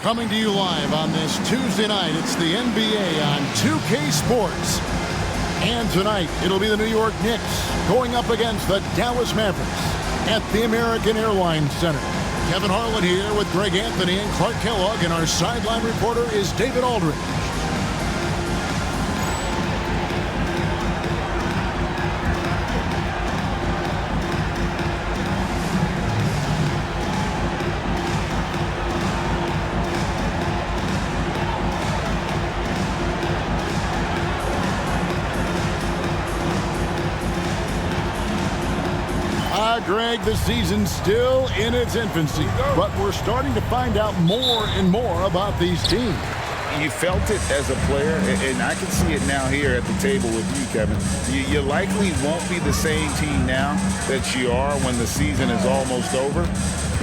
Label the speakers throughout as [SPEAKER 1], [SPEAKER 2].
[SPEAKER 1] Coming to you live on this Tuesday night, it's the NBA on 2K Sports. And tonight, it'll be the New York Knicks going up against the Dallas Mavericks at the American Airlines Center. Kevin Harlan here with Greg Anthony and Clark Kellogg, and our sideline reporter is David Aldridge. Greg, the season's still in its infancy, but we're starting to find out more and more about these teams.
[SPEAKER 2] You felt it as a player, and I can see it now here at the table with you, Kevin. You likely won't be the same team now that you are when the season is almost over,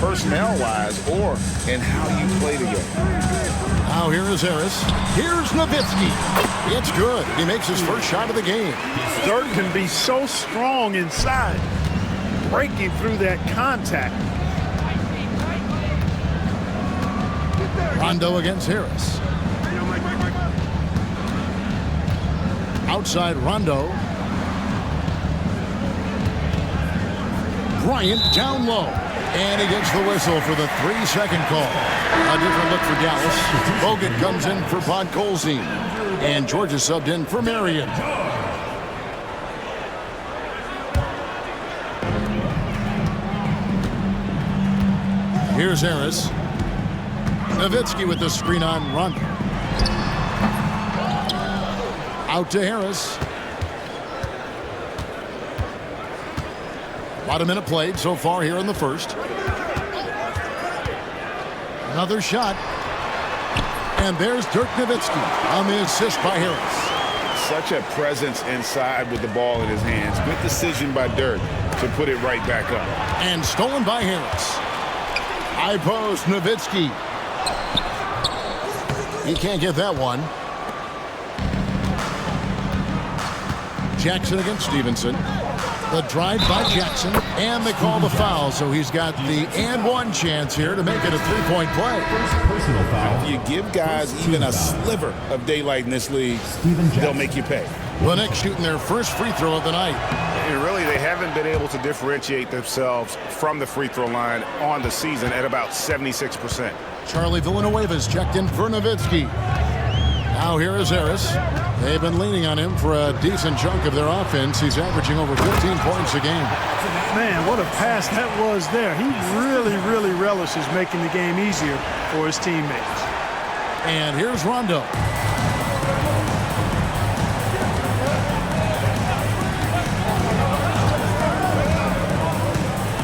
[SPEAKER 2] personnel-wise or in how you play together.
[SPEAKER 1] Now here is Harris. Here's Nowitzki. It's good. He makes his first shot of the game.
[SPEAKER 3] Dirk can be so strong inside, breaking through that contact.
[SPEAKER 1] Rondo against Harris. Outside Rondo. Bryant down low. And he gets the whistle for the 3-second call. A different look for Dallas. Bogut comes in for Podkolzin. And Georgia subbed in for Marion. Here's Harris. Nowitzki with the screen on Rondo. Out to Harris. About a minute played so far here in the first. Another shot. And there's Dirk Nowitzki on the assist by Harris.
[SPEAKER 2] Such a presence inside with the ball in his hands. Good decision by Dirk to put it right back up.
[SPEAKER 1] And stolen by Harris. High post, Nowitzki. He can't get that one. Jackson against Stevenson. The drive by Jackson, and they call the foul, so he's got the and-one chance here to make it a three-point play.
[SPEAKER 4] Personal foul.
[SPEAKER 2] If you give guys even a sliver of daylight in this league, they'll make you pay.
[SPEAKER 1] The Knicks shooting their first free throw of the night.
[SPEAKER 5] And really, they haven't been able to differentiate themselves from the free throw line on the season at about 76%.
[SPEAKER 1] Charlie Villanueva's checked in for Nowitzki. Now here is Harris. They've been leaning on him for a decent chunk of their offense. He's averaging over 15 points a game.
[SPEAKER 3] Man, what a pass that was there. He really relishes making the game easier for his teammates.
[SPEAKER 1] And here's Rondo.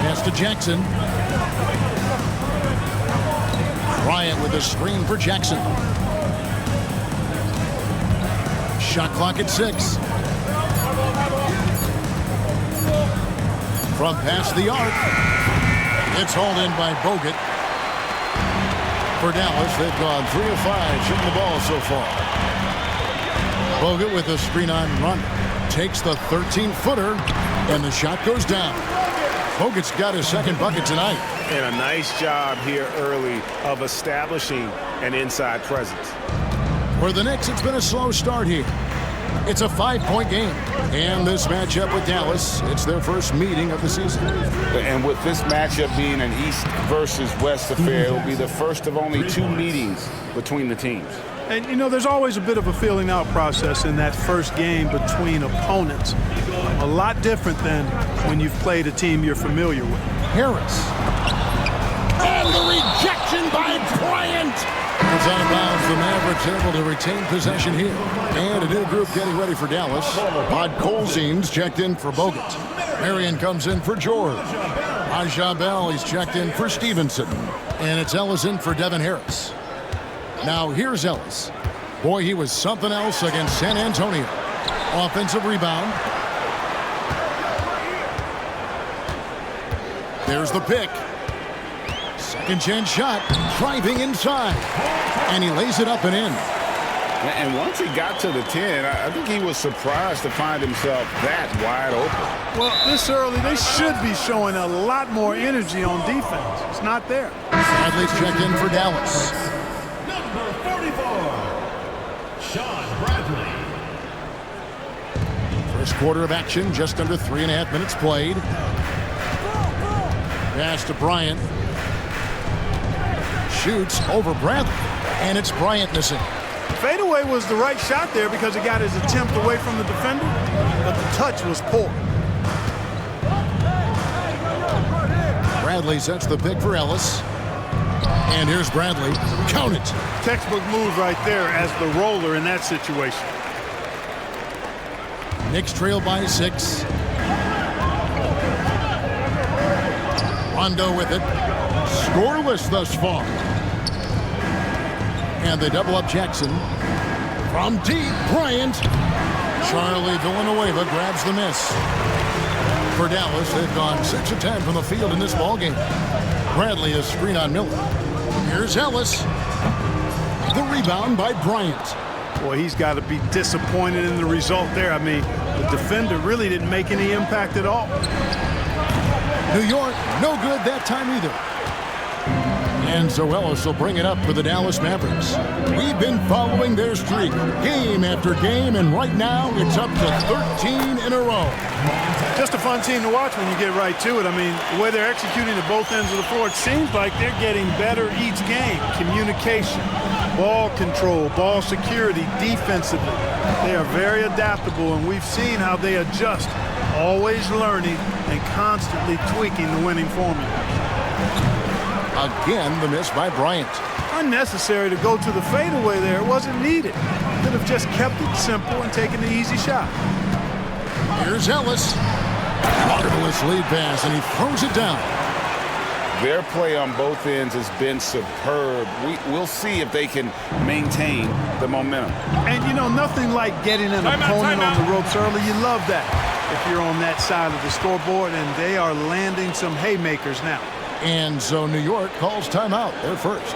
[SPEAKER 1] Pass to Jackson. Bryant with a screen for Jackson. Shot clock at 6. From past the arc. It's hauled in by Bogut. For Dallas, they've gone 3 of 5 shooting the ball so far. Bogut with a screen on Rondo. Takes the 13-footer, and the shot goes down. Bogut's got his second bucket tonight.
[SPEAKER 5] And a nice job here early of establishing an inside presence.
[SPEAKER 1] For the Knicks, it's been a slow start here. It's a 5-point game. And this matchup with Dallas, it's their first meeting of the season.
[SPEAKER 2] And with this matchup being an East versus West affair, it'll be the first of only 2 meetings between the teams.
[SPEAKER 3] And, you know, there's always a bit of a feeling out process in that first game between opponents. A lot different than when you've played a team you're familiar with.
[SPEAKER 1] Harris. And the rejection by Bryant. It's out of bounds. The Mavericks able to retain possession here. And a new group getting ready for Dallas. Podkolzin's checked in for Bogut. Marion comes in for George. Raja Bell, he's checked in for Stevenson. And it's Ellis in for Devin Harris. Now here's Ellis. Boy, he was something else against San Antonio. Offensive rebound. There's the pick. Second chance shot. Driving inside. And he lays it up and in.
[SPEAKER 2] And once he got to the 10, I think he was surprised to find himself that wide open.
[SPEAKER 3] Well, this early, they should be showing a lot more energy on defense. It's not there.
[SPEAKER 1] Bradley's checked in for Dallas. First quarter of action, just under 3.5 minutes played. Pass to Bryant. Shoots over Bradley, and it's Bryant missing.
[SPEAKER 3] Fadeaway was the right shot there because he got his attempt away from the defender, but the touch was poor.
[SPEAKER 1] Bradley sets the pick for Ellis. And here's Bradley. Count it.
[SPEAKER 3] Textbook move right there as the roller in that situation.
[SPEAKER 1] Knicks trail by 6. Rondo with it. Scoreless thus far. And they double up Jackson. From deep, Bryant. Charlie Villanueva grabs the miss. For Dallas, they've gone 6 of 10 from the field in this ballgame. Bradley is screen on Miller. Here's Ellis. The rebound by Bryant.
[SPEAKER 3] Boy, he's got to be disappointed in the result there. I mean, the defender really didn't make any impact at all.
[SPEAKER 1] New York, no good that time either. And so Ellis will bring it up for the Dallas Mavericks. We've been following their streak game after game, and right now it's up to 13 in a row.
[SPEAKER 3] Just a fun team to watch when you get right to it. I mean, the way they're executing at both ends of the floor, it seems like they're getting better each game. Communication, ball control, ball security, defensively. They are very adaptable, and we've seen how they adjust, always learning and constantly tweaking the winning formula.
[SPEAKER 1] Again, the miss by Bryant.
[SPEAKER 3] Unnecessary to go to the fadeaway there. It wasn't needed. Could have just kept it simple and taken the easy shot.
[SPEAKER 1] Here's Ellis. Marvelous lead pass, and he throws it down.
[SPEAKER 2] Their play on both ends has been superb. We'll see if they can maintain the momentum.
[SPEAKER 3] And, you know, nothing like getting an opponent on the ropes early. You love that if you're on that side of the scoreboard, and they are landing some haymakers now.
[SPEAKER 1] And so New York calls timeout. They're first.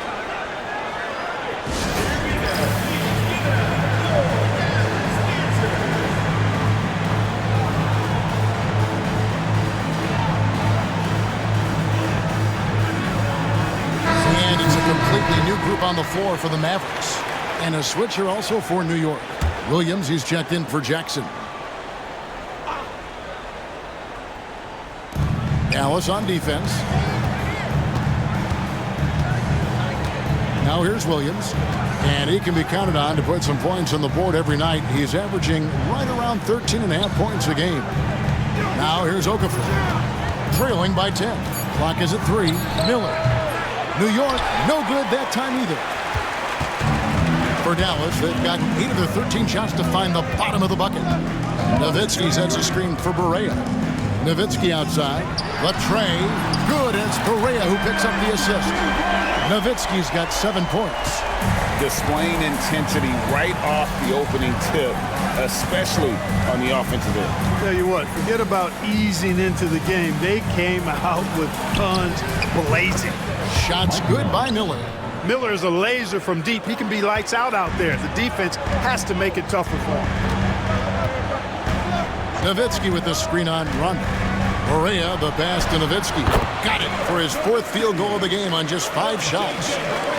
[SPEAKER 1] And it's a completely new group on the floor for the Mavericks. And a switcher also for New York. Williams, he's checked in for Jackson. Dallas on defense. Now here's Williams, and he can be counted on to put some points on the board every night. He's averaging right around 13.5 points a game. Now here's Okafor, trailing by 10. Clock is at 3. Miller. New York, no good that time either. For Dallas, they've got 8 of their 13 shots to find the bottom of the bucket. Nowitzki sets a screen for Barea. Nowitzki outside. Latrey, good. It's Barea who picks up the assist. Nowitzki's got 7 points.
[SPEAKER 2] Displaying intensity right off the opening tip, especially on the offensive end.
[SPEAKER 3] Tell you what, forget about easing into the game. They came out with guns blazing.
[SPEAKER 1] Shots good by Miller.
[SPEAKER 3] Miller is a laser from deep. He can be lights out there. The defense has to make it tougher for him.
[SPEAKER 1] Nowitzki with the screen on run. Barea, the pass to Nowitzki. Got it for his 4th field goal of the game on just 5 shots.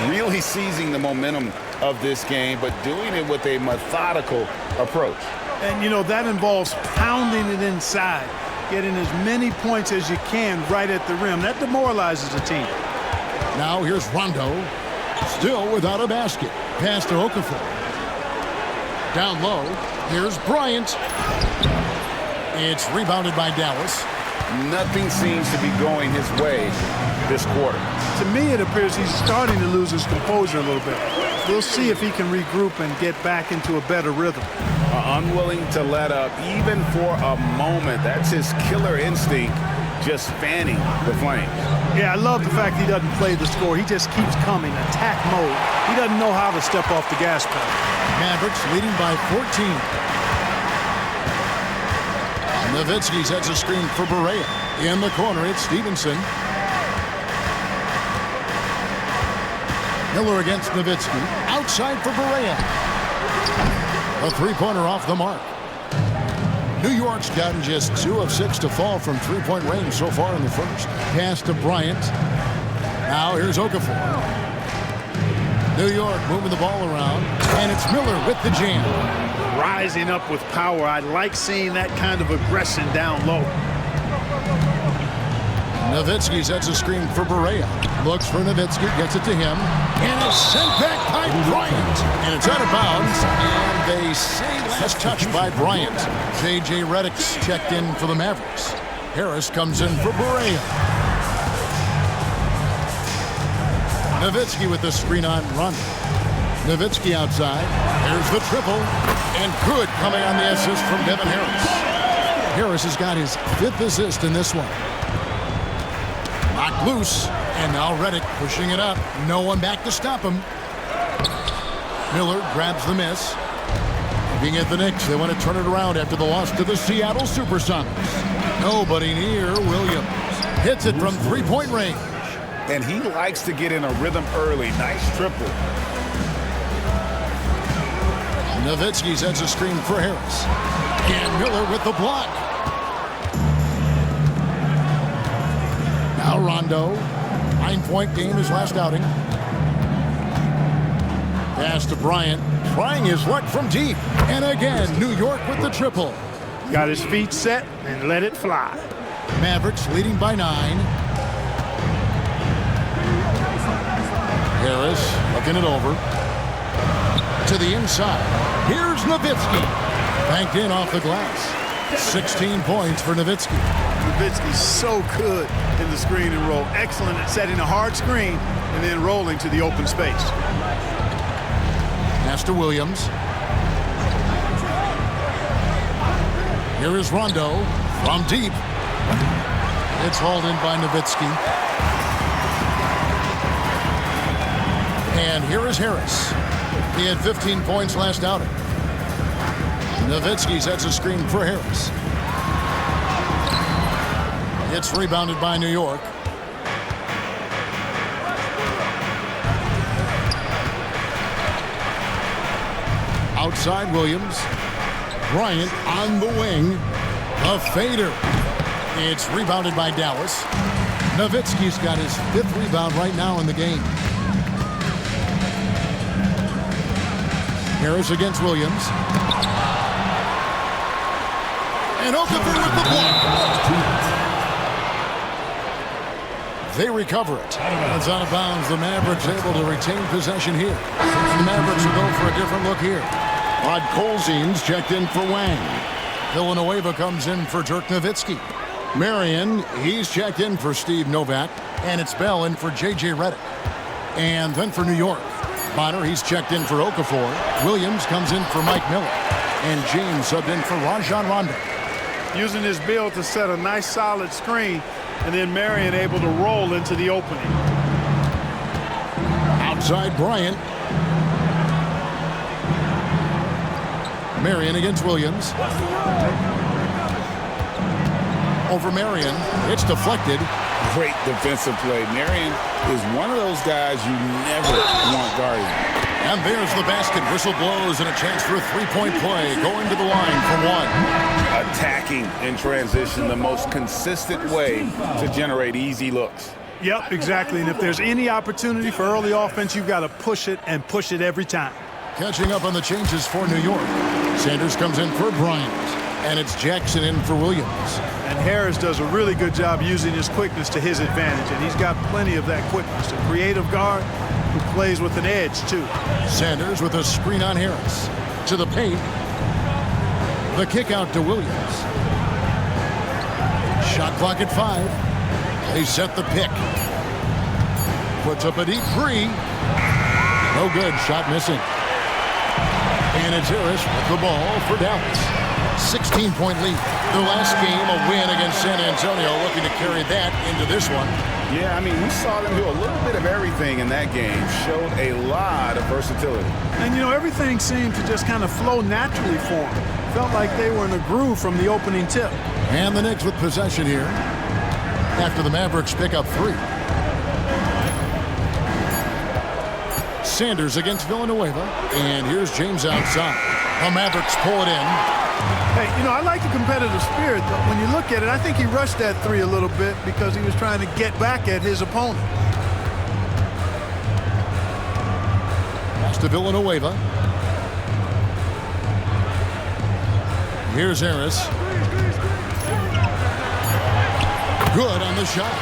[SPEAKER 2] Really seizing the momentum of this game, but doing it with a methodical approach.
[SPEAKER 3] And, you know, that involves pounding it inside, getting as many points as you can right at the rim. That demoralizes a team.
[SPEAKER 1] Now here's Rondo, still without a basket. Pass to Okafor. Down low, here's Bryant. It's rebounded by Dallas.
[SPEAKER 2] Nothing seems to be going his way this quarter.
[SPEAKER 3] To me, it appears he's starting to lose his composure a little bit. We'll see if he can regroup and get back into a better rhythm.
[SPEAKER 2] Unwilling to let up even for a moment. That's his killer instinct, just fanning the flames.
[SPEAKER 3] Yeah, I love the fact he doesn't play the score. He just keeps coming, attack mode. He doesn't know how to step off the gas pedal.
[SPEAKER 1] Mavericks leading by 14. Nowitzki sets a screen for Barea. In the corner, it's Stevenson. Miller against Nowitzki. Outside for Barea. A 3-pointer off the mark. New York's gotten just 2 of 6 to fall from 3-point range so far in the first. Pass to Bryant. Now here's Okafor. New York moving the ball around, and it's Miller with the jam.
[SPEAKER 3] Rising up with power. I like seeing that kind of aggression down low.
[SPEAKER 1] Nowitzki sets a screen for Barea. Looks for Nowitzki, gets it to him, and it's sent back by Bryant. And it's out of bounds, and they say last touch by Bryant. J.J. Redick's checked in for the Mavericks. Harris comes in for Barea. Nowitzki with the screen on Rondo. Nowitzki outside. There's the triple, and good coming on the assist from Devin Harris. Harris has got his 5th assist in this one. Knocked loose, and now Redick pushing it up. No one back to stop him. Miller grabs the miss. Being at the Knicks, they want to turn it around after the loss to the Seattle Supersonics. Nobody near Williams. Hits it from three-point range.
[SPEAKER 2] And he likes to get in a rhythm early. Nice triple.
[SPEAKER 1] Nowitzki sets a screen for Harris. And Miller with the block. Now Rondo. 9-point game his last outing. Pass to Bryant. Trying his luck from deep. And again, New York with the triple.
[SPEAKER 3] Got his feet set and let it fly.
[SPEAKER 1] Mavericks leading by 9. Harris looking it over. To the inside. Here's Nowitzki. Banked in off the glass. 16 points for Nowitzki.
[SPEAKER 3] Nowitzki's so good in the screen and roll. Excellent at setting a hard screen and then rolling to the open space.
[SPEAKER 1] Pass to Williams. Here is Rondo from deep. It's hauled in by Nowitzki. And here is Harris. He had 15 points last outing. Nowitzki sets a screen for Harris. It's rebounded by New York. Outside Williams. Bryant on the wing. A fader. It's rebounded by Dallas. Nowitzki's got his 5th rebound right now in the game. Harris against Williams. And Okafor with the block. They recover it. It's out of bounds. The Mavericks able to retain possession here. The Mavericks will go for a different look here. Rod Colzine's checked in for Wang. Villanueva comes in for Dirk Nowitzki. Marion, he's checked in for Steve Novak. And it's Bell in for J.J. Redick. And then for New York, Bonner, he's checked in for Okafor. Williams comes in for Mike Miller. And James subbed in for Rajon Rondo.
[SPEAKER 3] Using his build to set a nice solid screen, and then Marion able to roll into the opening.
[SPEAKER 1] Outside Bryant. Marion against Williams. Over Marion. It's deflected.
[SPEAKER 2] Great defensive play. Marion is one of those guys you never want guarding.
[SPEAKER 1] And there's the basket. Whistle blows and a chance for a three-point play. Going to the line for one.
[SPEAKER 2] Attacking in transition, the most consistent way to generate easy looks.
[SPEAKER 3] Yep, exactly. And if there's any opportunity for early offense, you've got to push it and push it every time.
[SPEAKER 1] Catching up on the changes for New York. Sanders comes in for Bryant. And it's Jackson in for Williams.
[SPEAKER 3] And Harris does a really good job using his quickness to his advantage. And he's got plenty of that quickness. A creative guard who plays with an edge, too.
[SPEAKER 1] Sanders with a screen on Harris. To the paint. The kick out to Williams. Shot clock at 5. They set the pick. Puts up a deep three. No good. Shot missing. And it's Harris with the ball for Dallas. 16-point lead. Their last game, a win against San Antonio, looking to carry that into this one.
[SPEAKER 2] Yeah, I mean, we saw them do a little bit of everything in that game. Showed a lot of versatility.
[SPEAKER 3] And, you know, everything seemed to just kind of flow naturally for them. Felt like they were in a groove from the opening tip.
[SPEAKER 1] And the Knicks with possession here after the Mavericks pick up 3. Sanders against Villanueva. And here's James outside. The Mavericks pull it in.
[SPEAKER 3] Hey, you know, I like the competitive spirit, but when you look at it, I think he rushed that 3 a little bit because he was trying to get back at his opponent.
[SPEAKER 1] Pass to Villanueva. Here's Harris. Good on the shot.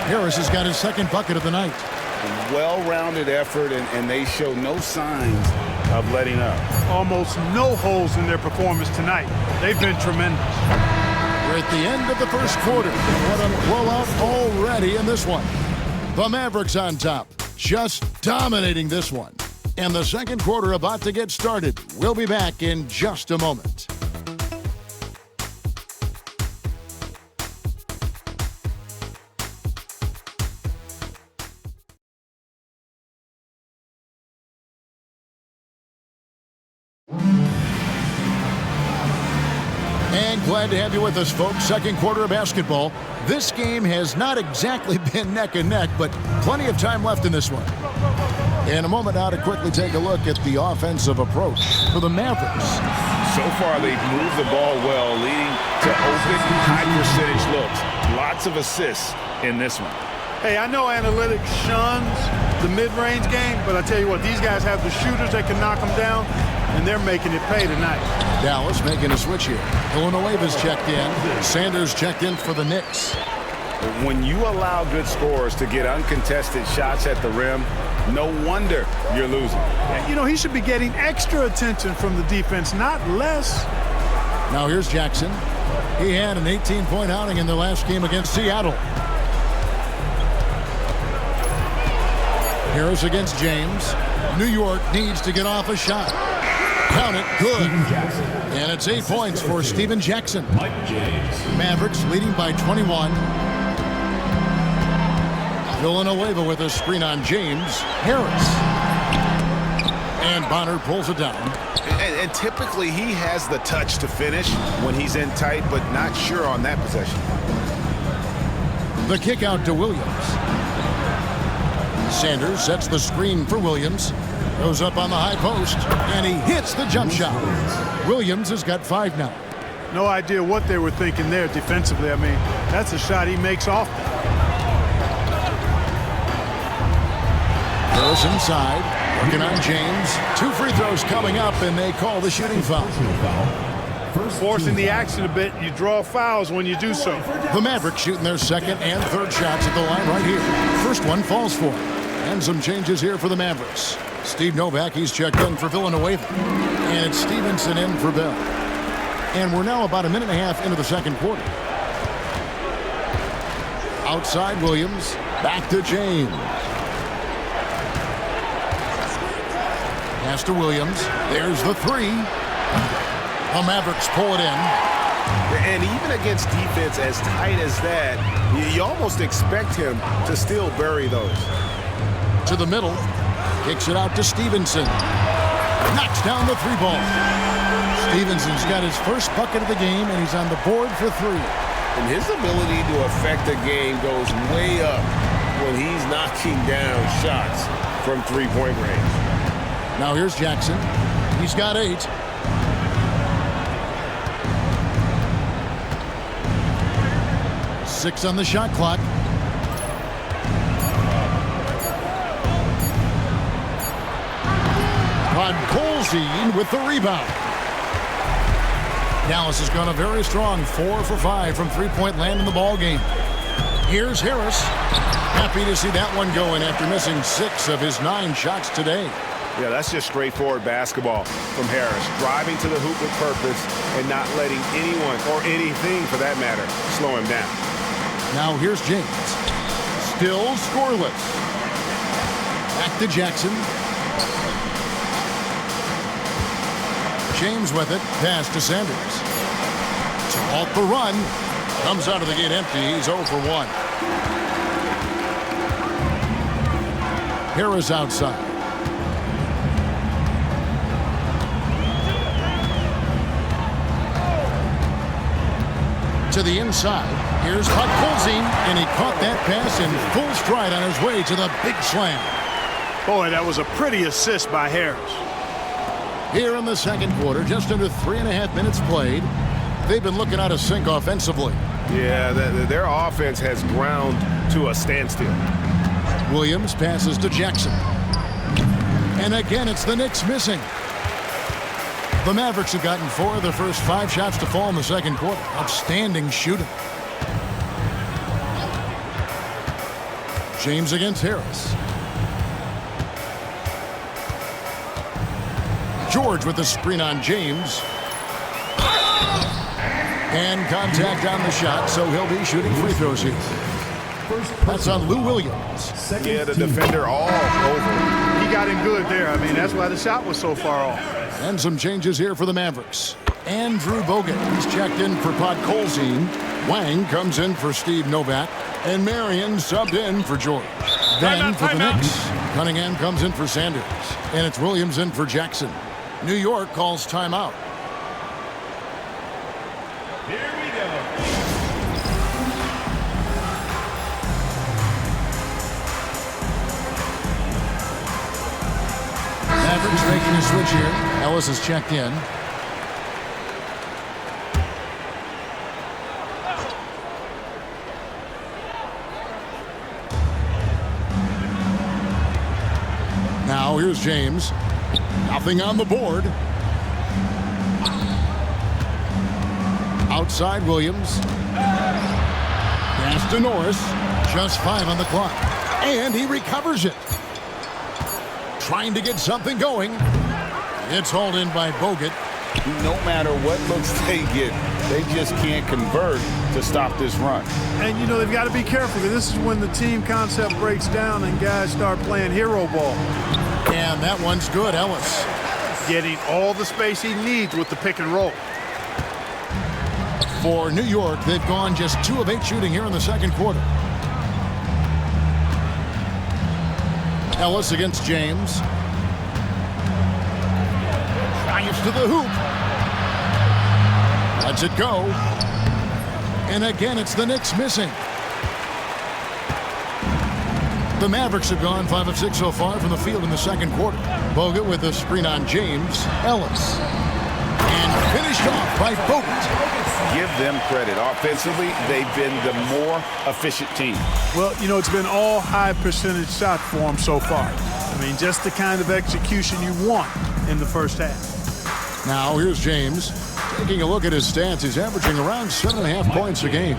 [SPEAKER 1] Harris has got his second bucket of the night.
[SPEAKER 2] A well-rounded effort, and they show no signs of letting up.
[SPEAKER 3] Almost no holes in their performance tonight. They've been tremendous.
[SPEAKER 1] We're at the end of the first quarter. What a blowout already in this one. The Mavericks on top, just dominating this one. And the second quarter about to get started. We'll be back in just a moment. And glad to have you with us, folks. Second quarter of basketball. This game has not exactly been neck and neck, but plenty of time left in this one. In a moment now to quickly take a look at the offensive approach for the Mavericks.
[SPEAKER 2] So far, they've moved the ball well, leading to open, high-percentage looks. Lots of assists in this one.
[SPEAKER 3] Hey, I know analytics shuns the mid-range game, but I tell you what, these guys have the shooters that can knock them down, and they're making it pay tonight.
[SPEAKER 1] Dallas making a switch here. Villanueva's checked in. Sanders checked in for the Knicks.
[SPEAKER 2] When you allow good scorers to get uncontested shots at the rim, no wonder you're losing.
[SPEAKER 3] You know, he should be getting extra attention from the defense, not less.
[SPEAKER 1] Now here's Jackson. He had an 18-point outing in the last game against Seattle. Harris against James. New York needs to get off a shot. Count it, good. And it's 8 points for Steven Jackson. Mavericks leading by 21. Villanueva with a screen on James. Harris. And Bonner pulls it down.
[SPEAKER 2] And typically he has the touch to finish when he's in tight, but not sure on that possession.
[SPEAKER 1] The kick out to Williams. Sanders sets the screen for Williams. Goes up on the high post, and he hits the jump shot. Williams has got 5 now.
[SPEAKER 3] No idea what they were thinking there defensively. I mean, that's a shot he makes off.
[SPEAKER 1] Harris inside, working on James. 2 free throws coming up, and they call the shooting foul.
[SPEAKER 3] Forcing the action a bit, you draw fouls when you do so.
[SPEAKER 1] The Mavericks shooting their second and third shots at the line right here. First one falls for him. And some changes here for the Mavericks. Steve Novak, he's checked in for Villanueva. And it's Stevenson in for Bell. And we're now about a minute and a half into the second quarter. Outside Williams, back to James. Pass to Williams. There's the 3. The Mavericks pull it in.
[SPEAKER 2] And even against defense as tight as that, you almost expect him to still bury those.
[SPEAKER 1] To the middle. Kicks it out to Stevenson. Knocks down the 3 ball. Stevenson's got his first bucket of the game, and he's on the board for 3.
[SPEAKER 2] And his ability to affect a game goes way up when he's knocking down shots from 3-point range.
[SPEAKER 1] Now here's Jackson. He's got 8. Six on the shot clock. Colzine with the rebound. Dallas has gone a very strong 4 for 5 from 3-point land in the ball game. Here's Harris. Happy to see that one going after missing 6 of his 9 shots today.
[SPEAKER 5] Yeah, that's just straightforward basketball from Harris. Driving to the hoop with purpose and not letting anyone, or anything for that matter, slow him down.
[SPEAKER 1] Now here's James. Still scoreless. Back to Jackson. James with it. Pass to Sanders. To halt the run. Comes out of the gate empty. He's 0 for 1. Harris outside. To the inside. Here's Colzine, and he caught that pass in full stride on his way to the big slam.
[SPEAKER 3] Boy, that was a pretty assist by Harris.
[SPEAKER 1] Here in the second quarter, just under 3.5 minutes played, they've been looking out of sync offensively.
[SPEAKER 5] Yeah, their offense has ground to a standstill.
[SPEAKER 1] Williams passes to Jackson. And again, it's the Knicks missing. The Mavericks have gotten 4 of their first 5 shots to fall in the second quarter. Outstanding shooting. James against Harris. George with the screen on James. And contact on the shot, so he'll be shooting free throws here. That's on Lou Williams.
[SPEAKER 5] Yeah, the defender all over.
[SPEAKER 3] He got him good there. I mean, that's why the shot was so far off.
[SPEAKER 1] And some changes here for the Mavericks. Andrew Bogut, he's checked in for Podkolzin. Wang comes in for Steve Novak. And Marion subbed in for George. Then for the Knicks, Cunningham comes in for Sanders. And it's Williams in for Jackson. New York calls timeout.
[SPEAKER 5] Here we go.
[SPEAKER 1] Mavericks making a switch here. Ellis is checked in. Now here's James. Nothing on the board. Outside Williams. Pass to Norris. Just 5 on the clock. And he recovers it. Trying to get something going. It's hauled in by Bogut.
[SPEAKER 2] No matter what looks they get, they just can't convert to stop this run.
[SPEAKER 3] And, you know, they've got to be careful, because this is when the team concept breaks down and guys start playing hero ball.
[SPEAKER 1] And that one's good, Ellis.
[SPEAKER 3] Getting all the space he needs with the pick and roll.
[SPEAKER 1] For New York, they've gone just 2 of 8 shooting here in the second quarter. Ellis against James. Drives to the hoop. Lets it go. And again, it's the Knicks missing. The Mavericks have gone 5 of 6 so far from the field in the second quarter. Bogut with a screen on James. Ellis. And finished off by Bogut.
[SPEAKER 2] Give them credit. Offensively, they've been the more efficient team.
[SPEAKER 3] Well, you know, it's been all high percentage shot for them so far. I mean, just the kind of execution you want in the first half.
[SPEAKER 1] Now here's James. Taking a look at his stats, he's averaging around 7.5 points a game.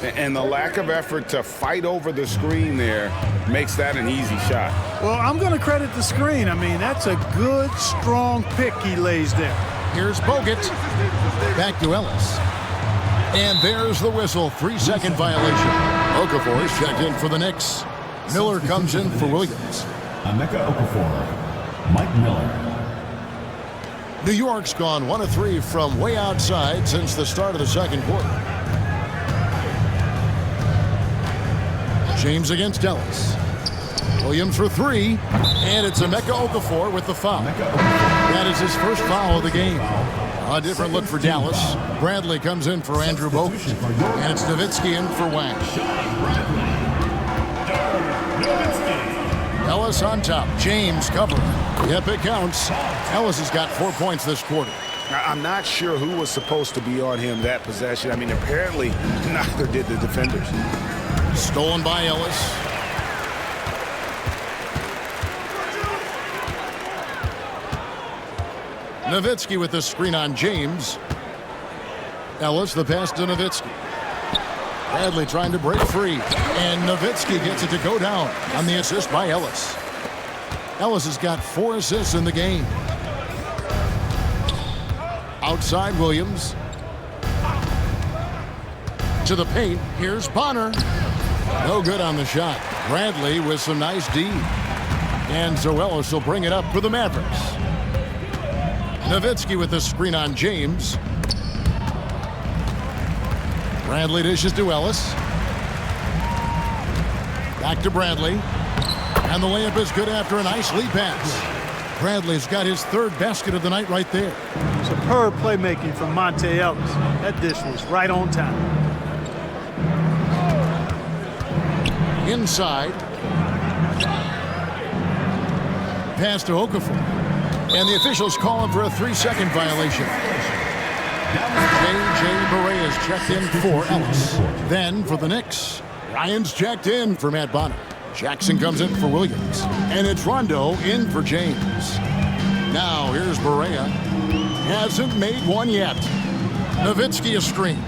[SPEAKER 2] And the lack of effort to fight over the screen there makes that an easy shot.
[SPEAKER 3] Well, I'm going to credit the screen. I mean, that's a good, strong pick he lays there.
[SPEAKER 1] Here's Bogut. Back to Ellis. And there's the whistle. 3-second violation. Okafor is checked in for the Knicks. Miller comes in for Williams.
[SPEAKER 4] Emeka Okafor, Mike Miller.
[SPEAKER 1] New York's gone 1 of 3 from way outside since the start of the second quarter. James against Ellis. Williams for 3. And it's Emeka Okafor with the foul. That is his first foul of the game. A different look for Dallas. Bradley comes in for Andrew Bogut. And it's Nowitzki in for Wang. Ellis on top. James covering. Yep, it counts. Ellis has got 4 points this quarter.
[SPEAKER 5] I'm not sure who was supposed to be on him that possession. I mean, apparently neither did the defenders.
[SPEAKER 1] Stolen by Ellis. Nowitzki with the screen on James. Ellis, the pass to Nowitzki. Bradley trying to break free. And Nowitzki gets it to go down on the assist by Ellis. Ellis has got 4 assists in the game. Outside Williams. To the paint. Here's Bonner. No good on the shot. Bradley with some nice D. And so Ellis will bring it up for the Mavericks. Nowitzki with the screen on James. Bradley dishes to Ellis. Back to Bradley. And the layup is good after a nice lead pass. Bradley's got his 3rd basket of the night right there.
[SPEAKER 3] Superb playmaking from Monte Ellis. That dish was right on time.
[SPEAKER 1] Inside. Pass to Okafor. And the officials call him for a 3-second violation. J.J. Barea is checked in for Ellis. Then for the Knicks, Ryan's checked in for Matt Bonner. Jackson comes in for Williams. And it's Rondo in for James. Now here's Barea. Hasn't made one yet. Nowitzki a screen.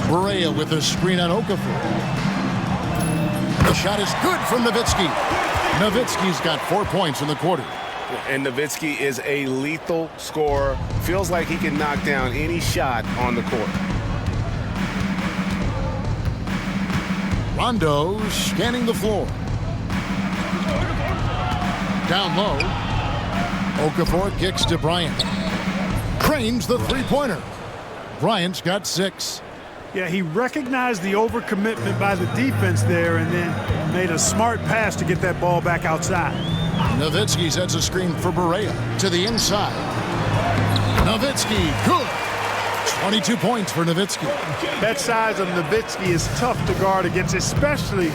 [SPEAKER 1] Barea with a screen on Okafor. The shot is good from Nowitzki. Nowitzki's got 4 points in the quarter.
[SPEAKER 5] And Nowitzki is a lethal scorer. Feels like he can knock down any shot on the court.
[SPEAKER 1] Rondo scanning the floor. Down low. Okafor kicks to Bryant. Cranes the three-pointer. Bryant's got 6.
[SPEAKER 3] Yeah, he recognized the overcommitment by the defense there and then made a smart pass to get that ball back outside.
[SPEAKER 1] Nowitzki sets a screen for Barea to the inside. Nowitzki, good. 22 points for Nowitzki.
[SPEAKER 3] That size of Nowitzki is tough to guard against, especially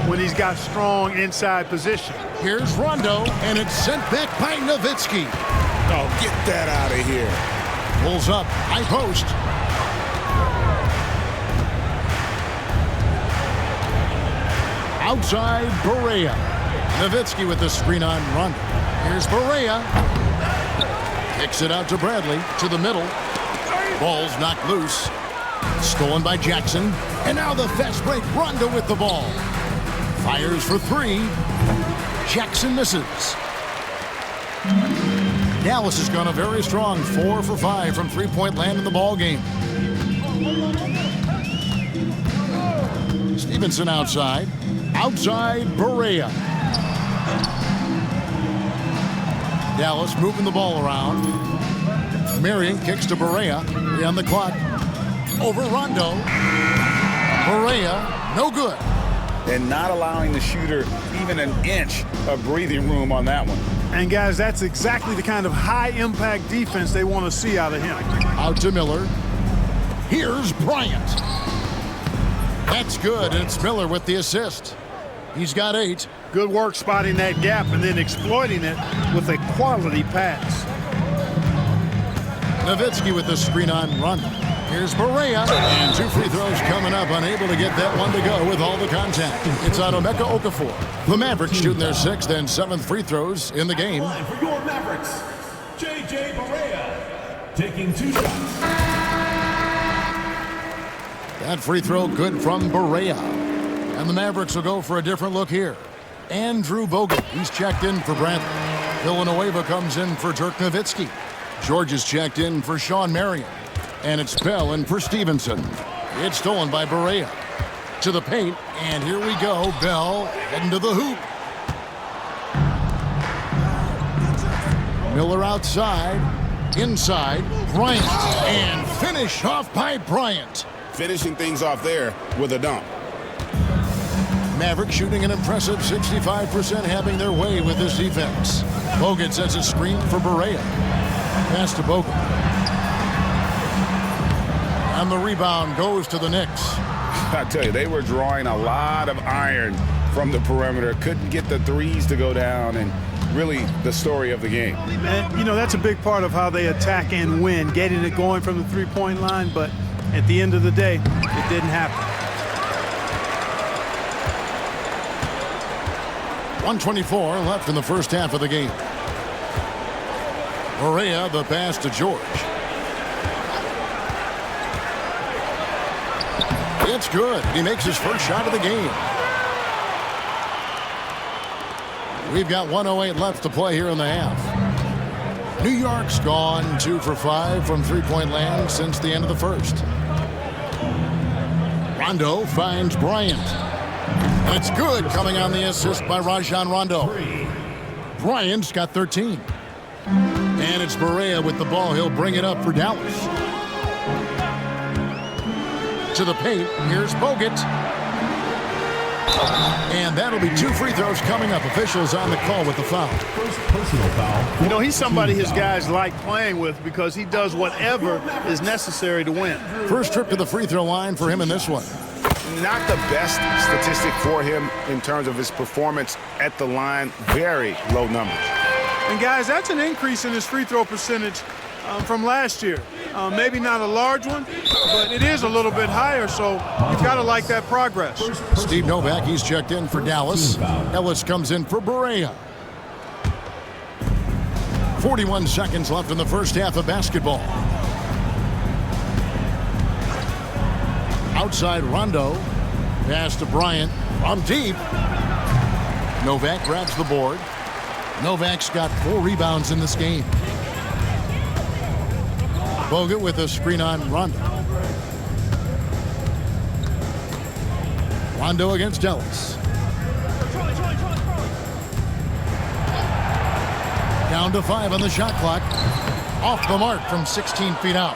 [SPEAKER 3] when he's got strong inside position.
[SPEAKER 1] Here's Rondo, and it's sent back by Nowitzki.
[SPEAKER 5] Oh, get that out of here.
[SPEAKER 1] Pulls up, high post. Outside, Barea. Nowitzki with the screen on Rondo. Here's Barea. Kicks it out to Bradley, to the middle. Ball's knocked loose. Stolen by Jackson. And now the fast break. Rondo with the ball. Fires for 3. Jackson misses. Dallas has gone a very strong 4 for 5 from three-point land in the ball game. Stevenson outside. Outside, Barea. Dallas moving the ball around. Marion kicks to Barea. 3 on the clock. Over Rondo. Barea, no good.
[SPEAKER 2] And not allowing the shooter even an inch of breathing room on that one.
[SPEAKER 3] And guys, that's exactly the kind of high-impact defense they want to see out of him.
[SPEAKER 1] Out to Miller. Here's Bryant. That's good, and it's Miller with the assist. He's got 8.
[SPEAKER 3] Good work spotting that gap and then exploiting it with a quality pass.
[SPEAKER 1] Nowitzki with the screen on Rondo. Here's Barea. And 2 free throws coming up. Unable to get that one to go with all the contact. It's out of Emeka Okafor. The Mavericks shooting their 6th and 7th free throws in the game.
[SPEAKER 4] For your Mavericks, J.J. Barea taking 2 shots.
[SPEAKER 1] That free throw good from Barea. And the Mavericks will go for a different look here. Andrew Bogut. He's checked in for Bradley. Villanueva comes in for Dirk Nowitzki. George is checked in for Sean Marion. And it's Bell in for Stevenson. It's stolen by Barea. To the paint, and here we go. Bell heading to the hoop. Miller outside. Inside. Bryant. And finish off by Bryant.
[SPEAKER 5] Finishing things off there with a dunk.
[SPEAKER 1] Maverick shooting an impressive 65%, having their way with this defense. Bogut sets a screen for Barea. Pass to Bogut. And the rebound goes to the Knicks.
[SPEAKER 2] I tell you, they were drawing a lot of iron from the perimeter. Couldn't get the threes to go down, and really the story of the game.
[SPEAKER 3] And, you know, that's a big part of how they attack and win, getting it going from the three-point line, but at the end of the day, it didn't happen.
[SPEAKER 1] 1:24 left in the first half of the game. Barea, the pass to George. It's good. He makes his first shot of the game. We've got 1:08 left to play here in the half. New York's gone 2 for 5 from three-point land since the end of the first. Rondo finds Bryant. It's good, coming on the assist by Rajon Rondo. Bryant's got 13. And it's Barea with the ball. He'll bring it up for Dallas. To the paint, here's Bogut. And that'll be 2 free throws coming up. Officials on the call with the foul.
[SPEAKER 4] First personal foul.
[SPEAKER 3] You know, he's somebody his guys like playing with because he does whatever is necessary to win.
[SPEAKER 1] First trip to the free throw line for him in this one.
[SPEAKER 5] Not the best statistic for him in terms of his performance at the line. Very low numbers.
[SPEAKER 3] And guys, that's an increase in his free throw percentage from last year. Maybe not a large one, but it is a little bit higher, so you've got to like that progress.
[SPEAKER 1] Steve Novak, he's checked in for Dallas. Ellis comes in for Barea. 41 seconds left in the first half of basketball. Outside Rondo. Pass to Bryant from deep. Novak grabs the board. Novak's got 4 rebounds in this game. Bogut with a screen on Rondo. Rondo against Ellis. Down to 5 on the shot clock. Off the mark from 16 feet out.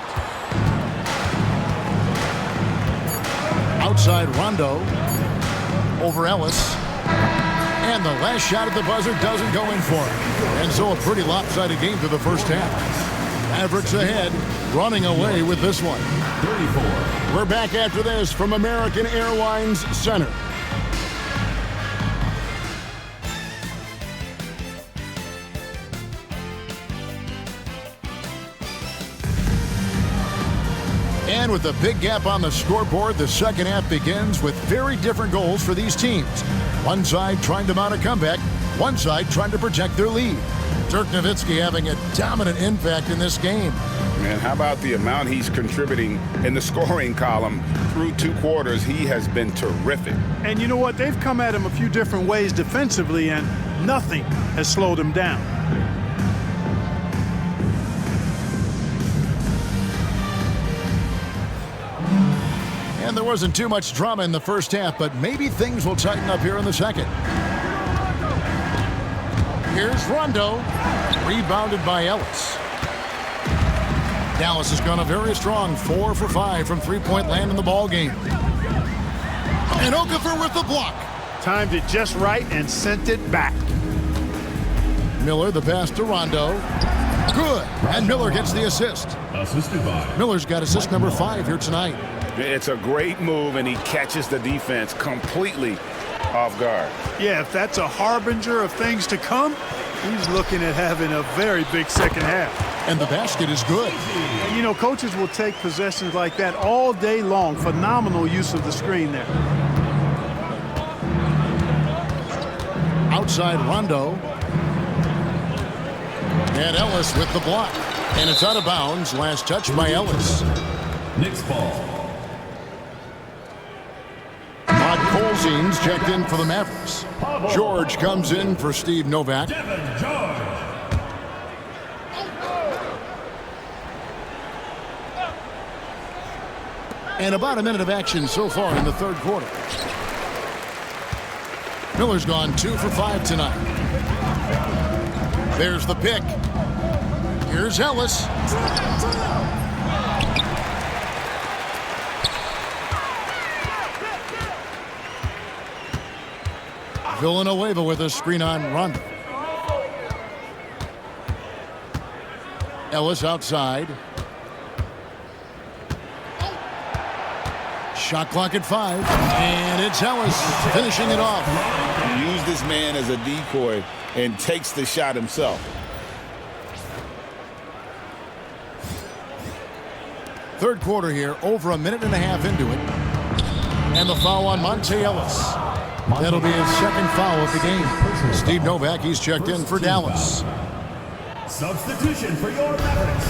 [SPEAKER 1] Outside Rondo. Over Ellis. And the last shot at the buzzer doesn't go in for it. And so a pretty lopsided game through the first half. Mavericks ahead, running away with this one. 34. We're back after this from American Airlines Center. And with a big gap on the scoreboard, the second half begins with very different goals for these teams. One side trying to mount a comeback, one side trying to protect their lead. Dirk Nowitzki having a dominant impact in this game.
[SPEAKER 5] Man, how about the amount he's contributing in the scoring column through 2 quarters? He has been terrific.
[SPEAKER 3] And you know what? They've come at him a few different ways defensively, and nothing has slowed him down.
[SPEAKER 1] And there wasn't too much drama in the first half, but maybe things will tighten up here in the second. Here's Rondo, rebounded by Ellis. Dallas has gone a very strong 4 for 5 from three-point land in the ball game. And Okafor with the block.
[SPEAKER 3] Timed it just right and sent it back.
[SPEAKER 1] Miller, the pass to Rondo. Good. And Miller gets the assist.
[SPEAKER 4] Assisted by
[SPEAKER 1] Miller's got assist number 5 here tonight.
[SPEAKER 5] It's a great move, and he catches the defense completely off guard.
[SPEAKER 3] Yeah, if that's a harbinger of things to come, he's looking at having a very big second half.
[SPEAKER 1] And the basket is good.
[SPEAKER 3] And you know, coaches will take possessions like that all day long. Phenomenal use of the screen there.
[SPEAKER 1] Outside Rondo. And Ellis with the block. And it's out of bounds. Last touch by Ellis.
[SPEAKER 4] Knicks ball.
[SPEAKER 1] Colzine's checked in for the Mavericks. George comes in for Steve Novak. And about a minute of action so far in the third quarter. Miller's gone 2 for 5 tonight. There's the pick. Here's Ellis. Villanueva with a screen on Rondo. Ellis outside. Shot clock at 5. And it's Ellis finishing it off.
[SPEAKER 2] Use this man as a decoy and takes the shot himself.
[SPEAKER 1] Third quarter here, over a minute and a half into it. And the foul on Monte Ellis. That'll be his second foul of the game. Steve Novak, he's checked in for Dallas.
[SPEAKER 4] Substitution for your Mavericks.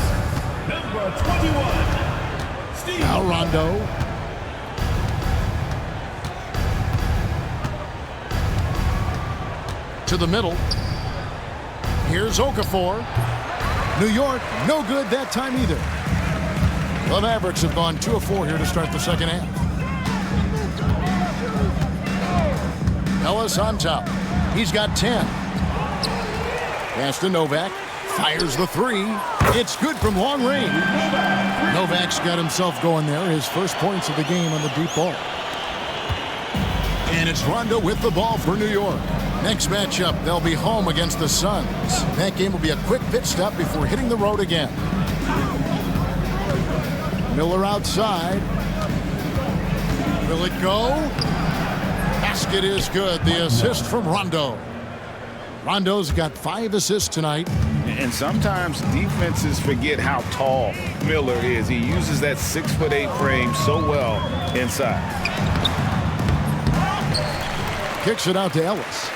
[SPEAKER 4] Number 21, Steve.
[SPEAKER 1] Now Rondo. To the middle. Here's Okafor. New York, no good that time either. The Mavericks have gone 2 of 4 here to start the second half. Ellis on top. He's got 10. Pass to Novak. Fires the 3. It's good from long range. Novak's got himself going there. His first points of the game on the deep ball. And it's Rondo with the ball for New York. Next matchup, they'll be home against the Suns. That game will be a quick pit stop before hitting the road again. Miller outside. Will it go? Basket is good. The assist from Rondo. Rondo's got 5 assists tonight.
[SPEAKER 2] And sometimes defenses forget how tall Miller is. He uses that 6'8" frame so well inside.
[SPEAKER 1] Kicks it out to Ellis.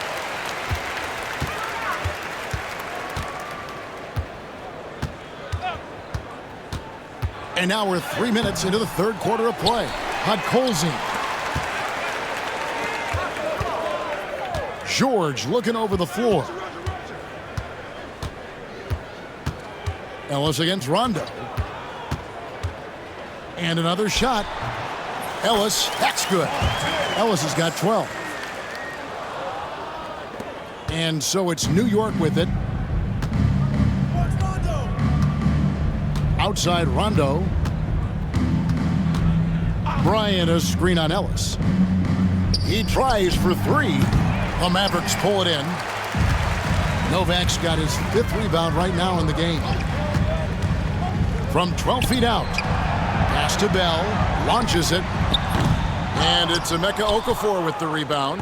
[SPEAKER 1] And now we're 3 minutes into the third quarter of play. Podkolzin. George looking over the floor. Ellis against Rondo. And another shot. Ellis, that's good. Ellis has got 12. And so it's New York with it. Outside Rondo. Bryant, a screen on Ellis. He tries for three. The Mavericks pull it in. Novak's got his 5th rebound right now in the game. From 12 feet out. Pass to Bell. Launches it. And it's Emeka Okafor with the rebound.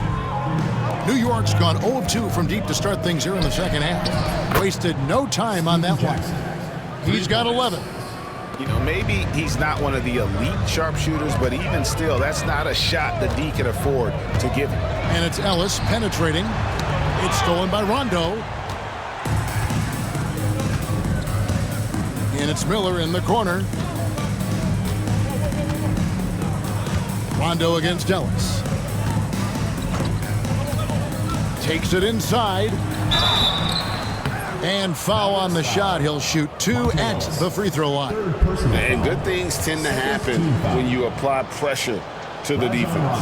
[SPEAKER 1] New York's gone 0 of 2 from deep to start things here in the second half. Wasted no time on that one. He's got 11.
[SPEAKER 5] You know, maybe he's not one of the elite sharpshooters, but even still, that's not a shot the D can afford to give him.
[SPEAKER 1] And it's Ellis penetrating. It's stolen by Rondo. And it's Miller in the corner. Rondo against Ellis. Takes it inside. And foul on the shot. He'll shoot 2 at the free throw line.
[SPEAKER 2] And good things tend to happen when you apply pressure to the defense.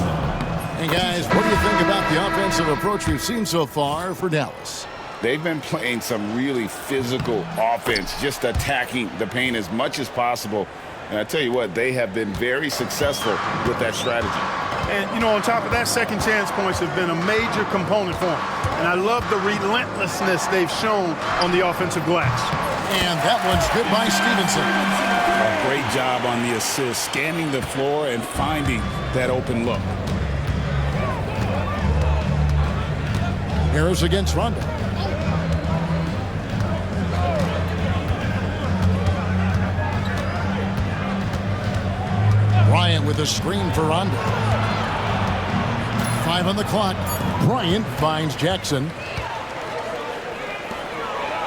[SPEAKER 1] And guys, what do you think about the offensive approach we've seen so far for Dallas?
[SPEAKER 2] They've been playing some really physical offense, just attacking the paint as much as possible. And I tell you what, they have been very successful with that strategy.
[SPEAKER 3] And, you know, on top of that, second chance points have been a major component for them. And I love the relentlessness they've shown on the offensive glass.
[SPEAKER 1] And that one's good by Stevenson.
[SPEAKER 6] A great job on the assist, scanning the floor and finding that open look.
[SPEAKER 1] Harris against Rondo. Bryant with a screen for Rondo. 5 on the clock. Bryant finds Jackson.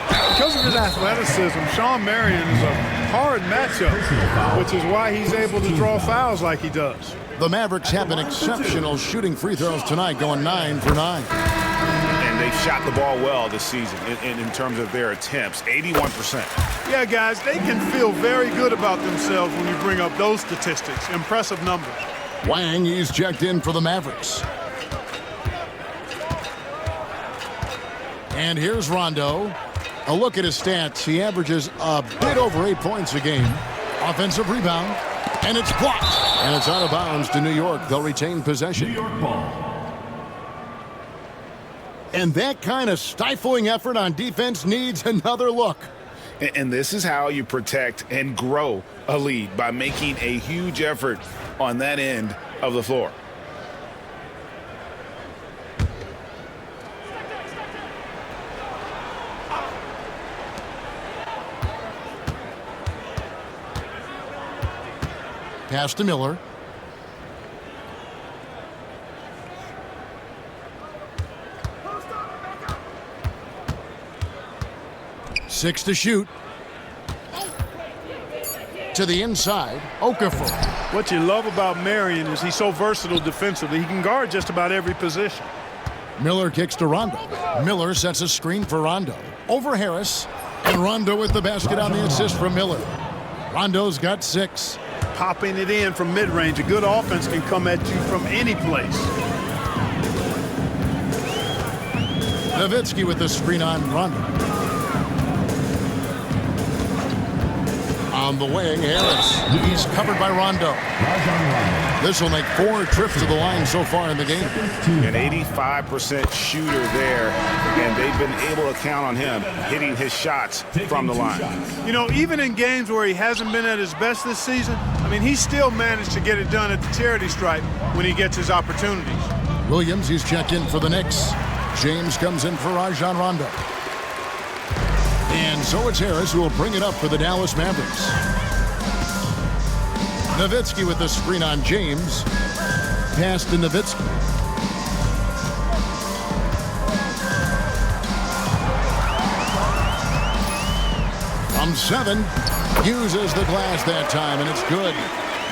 [SPEAKER 3] Because of his athleticism, Shawn Marion is a hard matchup, which is why he's able to draw fouls like he does.
[SPEAKER 1] The Mavericks have been exceptional shooting free throws tonight, going 9 for 9.
[SPEAKER 5] And they've shot the ball well this season in terms of their attempts, 81%.
[SPEAKER 3] Yeah, guys, they can feel very good about themselves when you bring up those statistics. Impressive numbers.
[SPEAKER 1] Wang is checked in for the Mavericks. And here's Rondo. A look at his stats. He averages a bit over 8 points a game. Offensive rebound. And it's blocked. And it's out of bounds to New York. They'll retain possession.
[SPEAKER 4] New York ball.
[SPEAKER 1] And that kind of stifling effort on defense needs another look.
[SPEAKER 5] And this is how you protect and grow a lead, by making a huge effort on that end of the floor.
[SPEAKER 1] Pass to Miller. Six to shoot. To the inside, Okafor.
[SPEAKER 3] What you love about Marion is he's so versatile defensively. He can guard just about every position.
[SPEAKER 1] Miller kicks to Rondo. Miller sets a screen for Rondo. Over Harris. And Rondo with the basket on the assist from Miller. Rondo's got 6.
[SPEAKER 3] Popping it in from mid-range. A good offense can come at you from any place.
[SPEAKER 1] Nowitzki with the screen on Rondo. On the wing, Harris. He's covered by Rondo. This will make 4 trips to the line so far in the game.
[SPEAKER 5] An 85% shooter there, and they've been able to count on him hitting his shots from the line.
[SPEAKER 3] You know, even in games where he hasn't been at his best this season, I mean, he still managed to get it done at the charity stripe when he gets his opportunities.
[SPEAKER 1] Williams, he's checked in for the Knicks. James comes in for Rajon Rondo. And so it's Harris who will bring it up for the Dallas Mavericks. Nowitzki with the screen on James. Pass to Nowitzki. From 7, uses the glass that time, and it's good.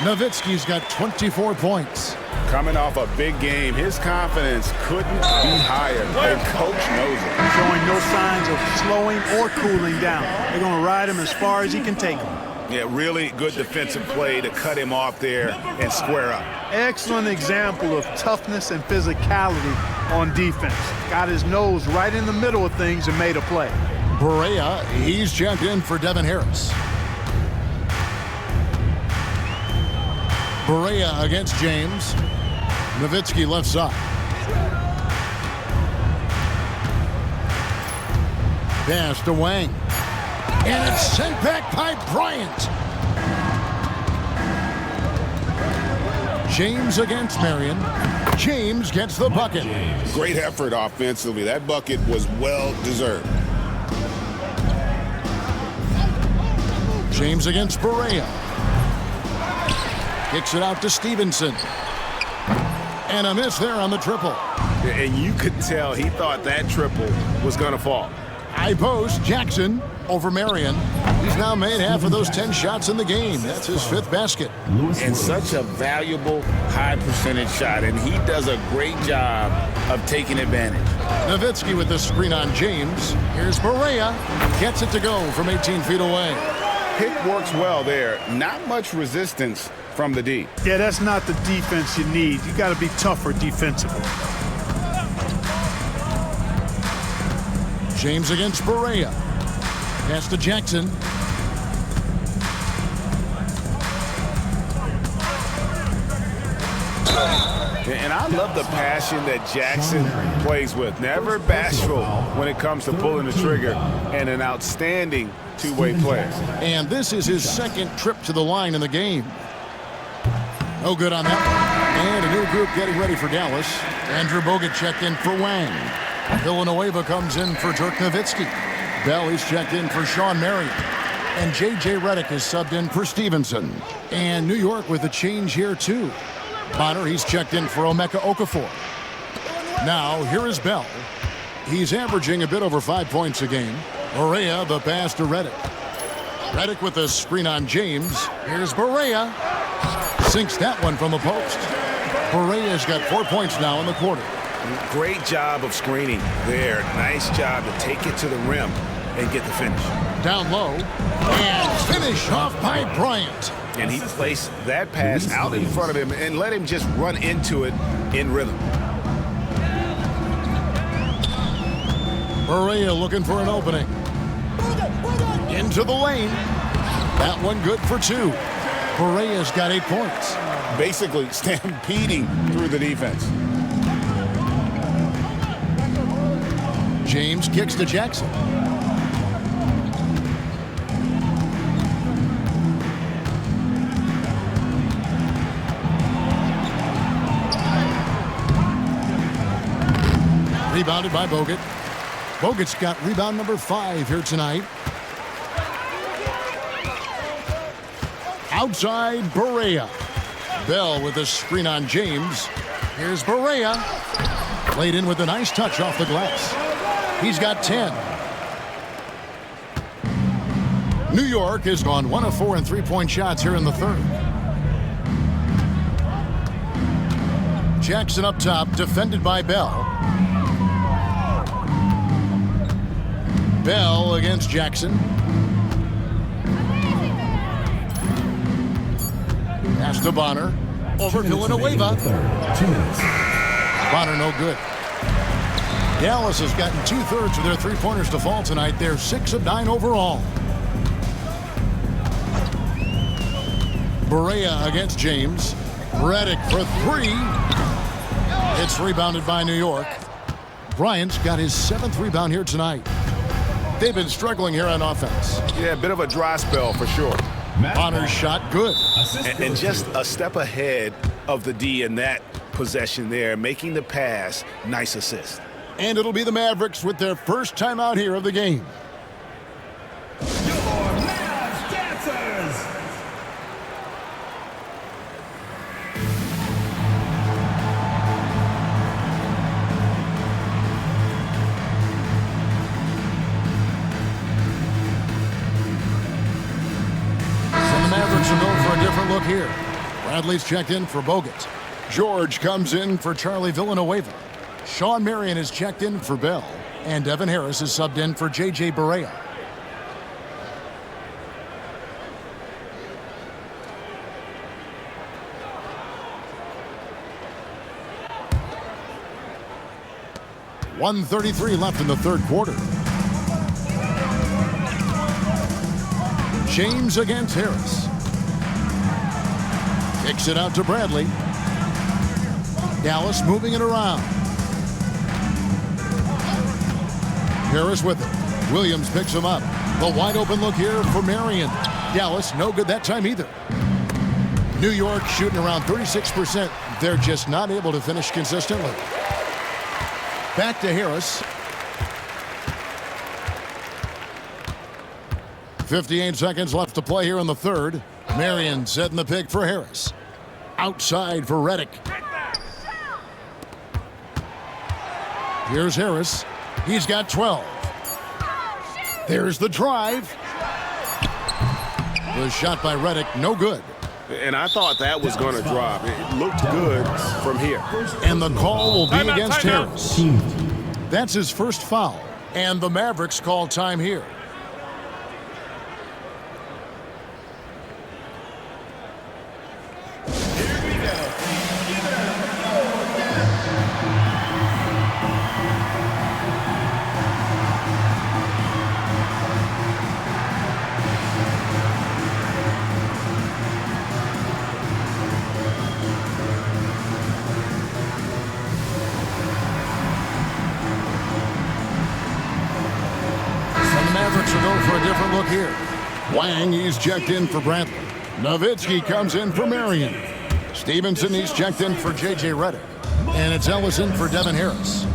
[SPEAKER 1] Nowitzki's got 24 points.
[SPEAKER 5] Coming off a big game, his confidence couldn't be higher, and coach knows it.
[SPEAKER 3] Showing no signs of slowing or cooling down. They're going to ride him as far as he can take him.
[SPEAKER 5] Yeah, really good defensive play to cut him off there and square up.
[SPEAKER 3] Excellent example of toughness and physicality on defense. Got his nose right in the middle of things and made a play.
[SPEAKER 1] Barea, he's checked in for Devin Harris. Barea against James. Nowitzki left side. Pass to Wang. And it's sent back by Bryant. James against Marion. James gets the bucket.
[SPEAKER 5] Great effort offensively. That bucket was well deserved.
[SPEAKER 1] James against Barea. Kicks it out to Stevenson. And a miss there on the triple.
[SPEAKER 5] And you could tell he thought that triple was going to fall.
[SPEAKER 1] High post, Jackson over Marion. He's now made half of those 10 shots in the game. That's his 5th basket.
[SPEAKER 2] And such a valuable high percentage shot, and he does a great job of taking advantage.
[SPEAKER 1] Nowitzki with the screen on James. Here's Barea. Gets it to go from 18 feet away.
[SPEAKER 5] Pick works well there. Not much resistance from the D.
[SPEAKER 3] Yeah, that's not the defense you need. You got to be tougher defensively.
[SPEAKER 1] James against Barea. Pass to Jackson.
[SPEAKER 5] And I love the passion that Jackson plays with. Never bashful when it comes to pulling the trigger, and an outstanding two-way player.
[SPEAKER 1] And this is his 2nd trip to the line in the game. No good on that one. And a new group getting ready for Dallas. Andrew Bogut checked in for Wang. Villanueva comes in for Dirk Nowitzki. Bell is checked in for Sean Marion. And J.J. Redick is subbed in for Stevenson. And New York with a change here, too. Bonner, he's checked in for Emeka Okafor. Now, here is Bell. He's averaging a bit over 5 points a game. Barea, the pass to Redick. Redick with a screen on James. Here's Barea. Sinks that one from the post. Barea's got 4 points now in the quarter.
[SPEAKER 5] Great job of screening there. Nice job to take it to the rim and get the finish.
[SPEAKER 1] Down low. And finish off by Bryant.
[SPEAKER 5] And he placed that pass out in front of him and let him just run into it in rhythm.
[SPEAKER 1] Barea looking for an opening. Into the lane. That one good for 2. Barea's got 8 points.
[SPEAKER 5] Basically stampeding through the defense.
[SPEAKER 1] James kicks to Jackson. Rebounded by Bogut. Bogut's got rebound number 5 here tonight. Outside, Barea. Bell with a screen on James. Here's Barea. Played in with a nice touch off the glass. He's got 10. New York has gone 1 of 4 in three-point shots here in the 3rd. Jackson up top, defended by Bell. Bell against Jackson. Pass to Bonner. Over Villanueva. Bonner no good. Dallas has gotten 2/3 of their three-pointers to fall tonight. They're 6 of 9 overall. Barea against James. Redick for 3. It's rebounded by New York. Bryant's got his 7th rebound here tonight. They've been struggling here on offense.
[SPEAKER 5] Yeah, a bit of a dry spell for sure.
[SPEAKER 1] Bonner's shot good.
[SPEAKER 5] And just a step ahead of the D in that possession there, making the pass. Nice assist.
[SPEAKER 1] And it'll be the Mavericks with their first time out here of the game. different look here. Bradley's checked in for Bogut. George comes in for Charlie Villanueva. Sean Marion is checked in for Bell. And Devin Harris is subbed in for J.J. Barea. .133 left in the third quarter. James against Harris. Kicks it out to Bradley. Dallas moving it around. Harris with it. Williams picks him up. The wide open look here for Marion. Dallas no good that time either. New York shooting around 36%. They're just not able to finish consistently. Back to Harris. 58 seconds left to play here in the third. Marion setting the pick for Harris. Outside for Redick. Here's Harris. He's got 12. There's the drive. The shot by Redick, no good.
[SPEAKER 5] And I thought that was going to drop. It looked good from here.
[SPEAKER 1] And the call will be against Harris. That's his first foul. And the Mavericks call time here. Mavericks will go for a different look here. Wang, he's checked in for Bradley. Nowitzki comes in for Marion. Stevenson, he's checked in for J.J. Redick. And it's Ellison for Devin Harris.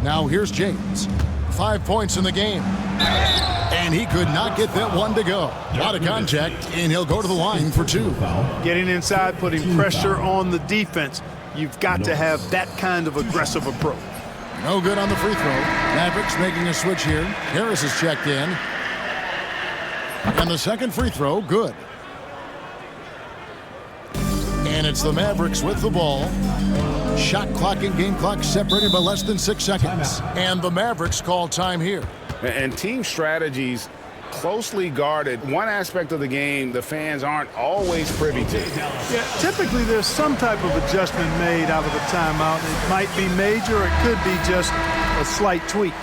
[SPEAKER 1] Now here's James. 5 points in the game. And he could not get that one to go. Out of contact, and he'll go to the line for 2.
[SPEAKER 3] Getting inside, putting pressure on the defense. You've got to have that kind of aggressive approach.
[SPEAKER 1] No good on the free throw. Mavericks making a switch here. Harris is checked in. And the second free throw, good. And it's the Mavericks with the ball. Shot clock and game clock separated by less than 6 seconds. And the Mavericks call time here.
[SPEAKER 5] And team strategies closely guarded. One aspect of the game the fans aren't always privy to.
[SPEAKER 3] Yeah, typically there's some type of adjustment made out of a timeout. It might be major, it could be just a slight tweak.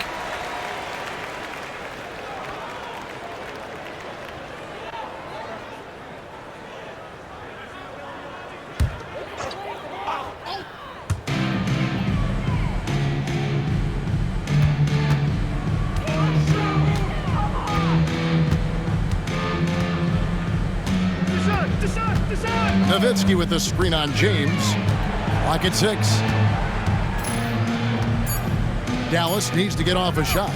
[SPEAKER 1] Nowitzki with the screen on James. Clock at 6. Dallas needs to get off a shot.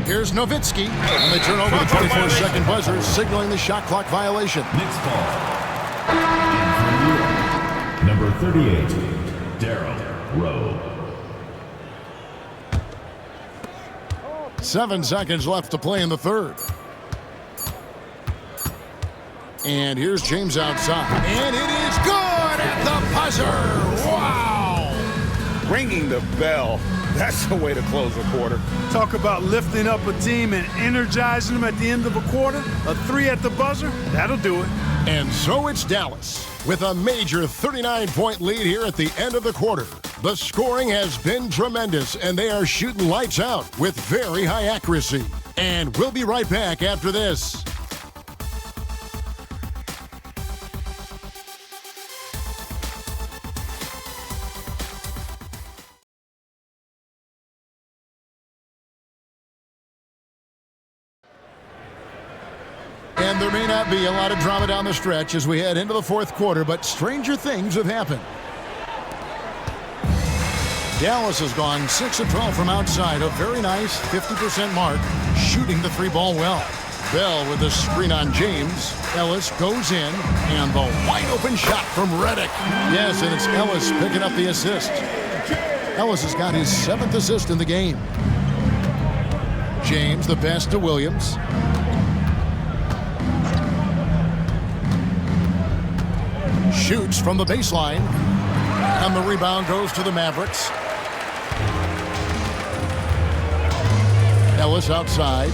[SPEAKER 1] Here's Nowitzki. And they turn over the 24-second buzzer, signaling the shot clock violation.
[SPEAKER 4] Next ball. Number 38, Darryl Rowe.
[SPEAKER 1] 7 seconds left to play in the third. And here's James outside. And it is good at the buzzer. Wow.
[SPEAKER 5] Ringing the bell. That's the way to close a quarter.
[SPEAKER 3] Talk about lifting up a team and energizing them at the end of a quarter. A 3 at the buzzer, that'll do it.
[SPEAKER 1] And so it's Dallas with a major 39-point lead here at the end of the quarter. The scoring has been tremendous, and they are shooting lights out with very high accuracy. And we'll be right back after this. And there may not be a lot of drama down the stretch as we head into the fourth quarter, but stranger things have happened. Dallas has gone 6 of 12 from outside, a very nice 50% mark, shooting the 3-ball well. Bell with the screen on James. Ellis goes in, and the wide-open shot from Redick. Yes, and it's Ellis picking up the assist. Ellis has got his 7th assist in the game. James, the pass to Williams. Shoots from the baseline. And the rebound goes to the Mavericks. Ellis outside.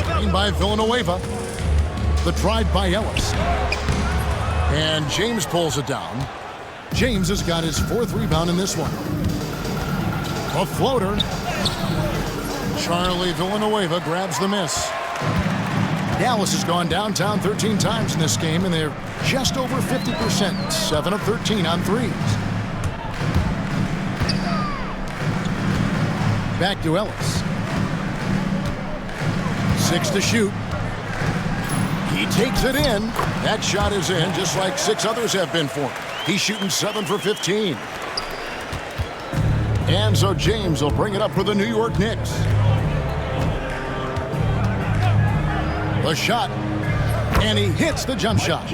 [SPEAKER 1] Screen by Villanueva. The drive by Ellis. And James pulls it down. James has got his 4th rebound in this one. A floater. Charlie Villanueva grabs the miss. Dallas has gone downtown 13 times in this game, and they're just over 50%, 7 of 13 on threes. Back to Ellis. 6 to shoot. He takes it in. That shot is in, just like 6 others have been for him. He's shooting 7 for 15. And so James will bring it up for the New York Knicks. The shot, and he hits the jump shot.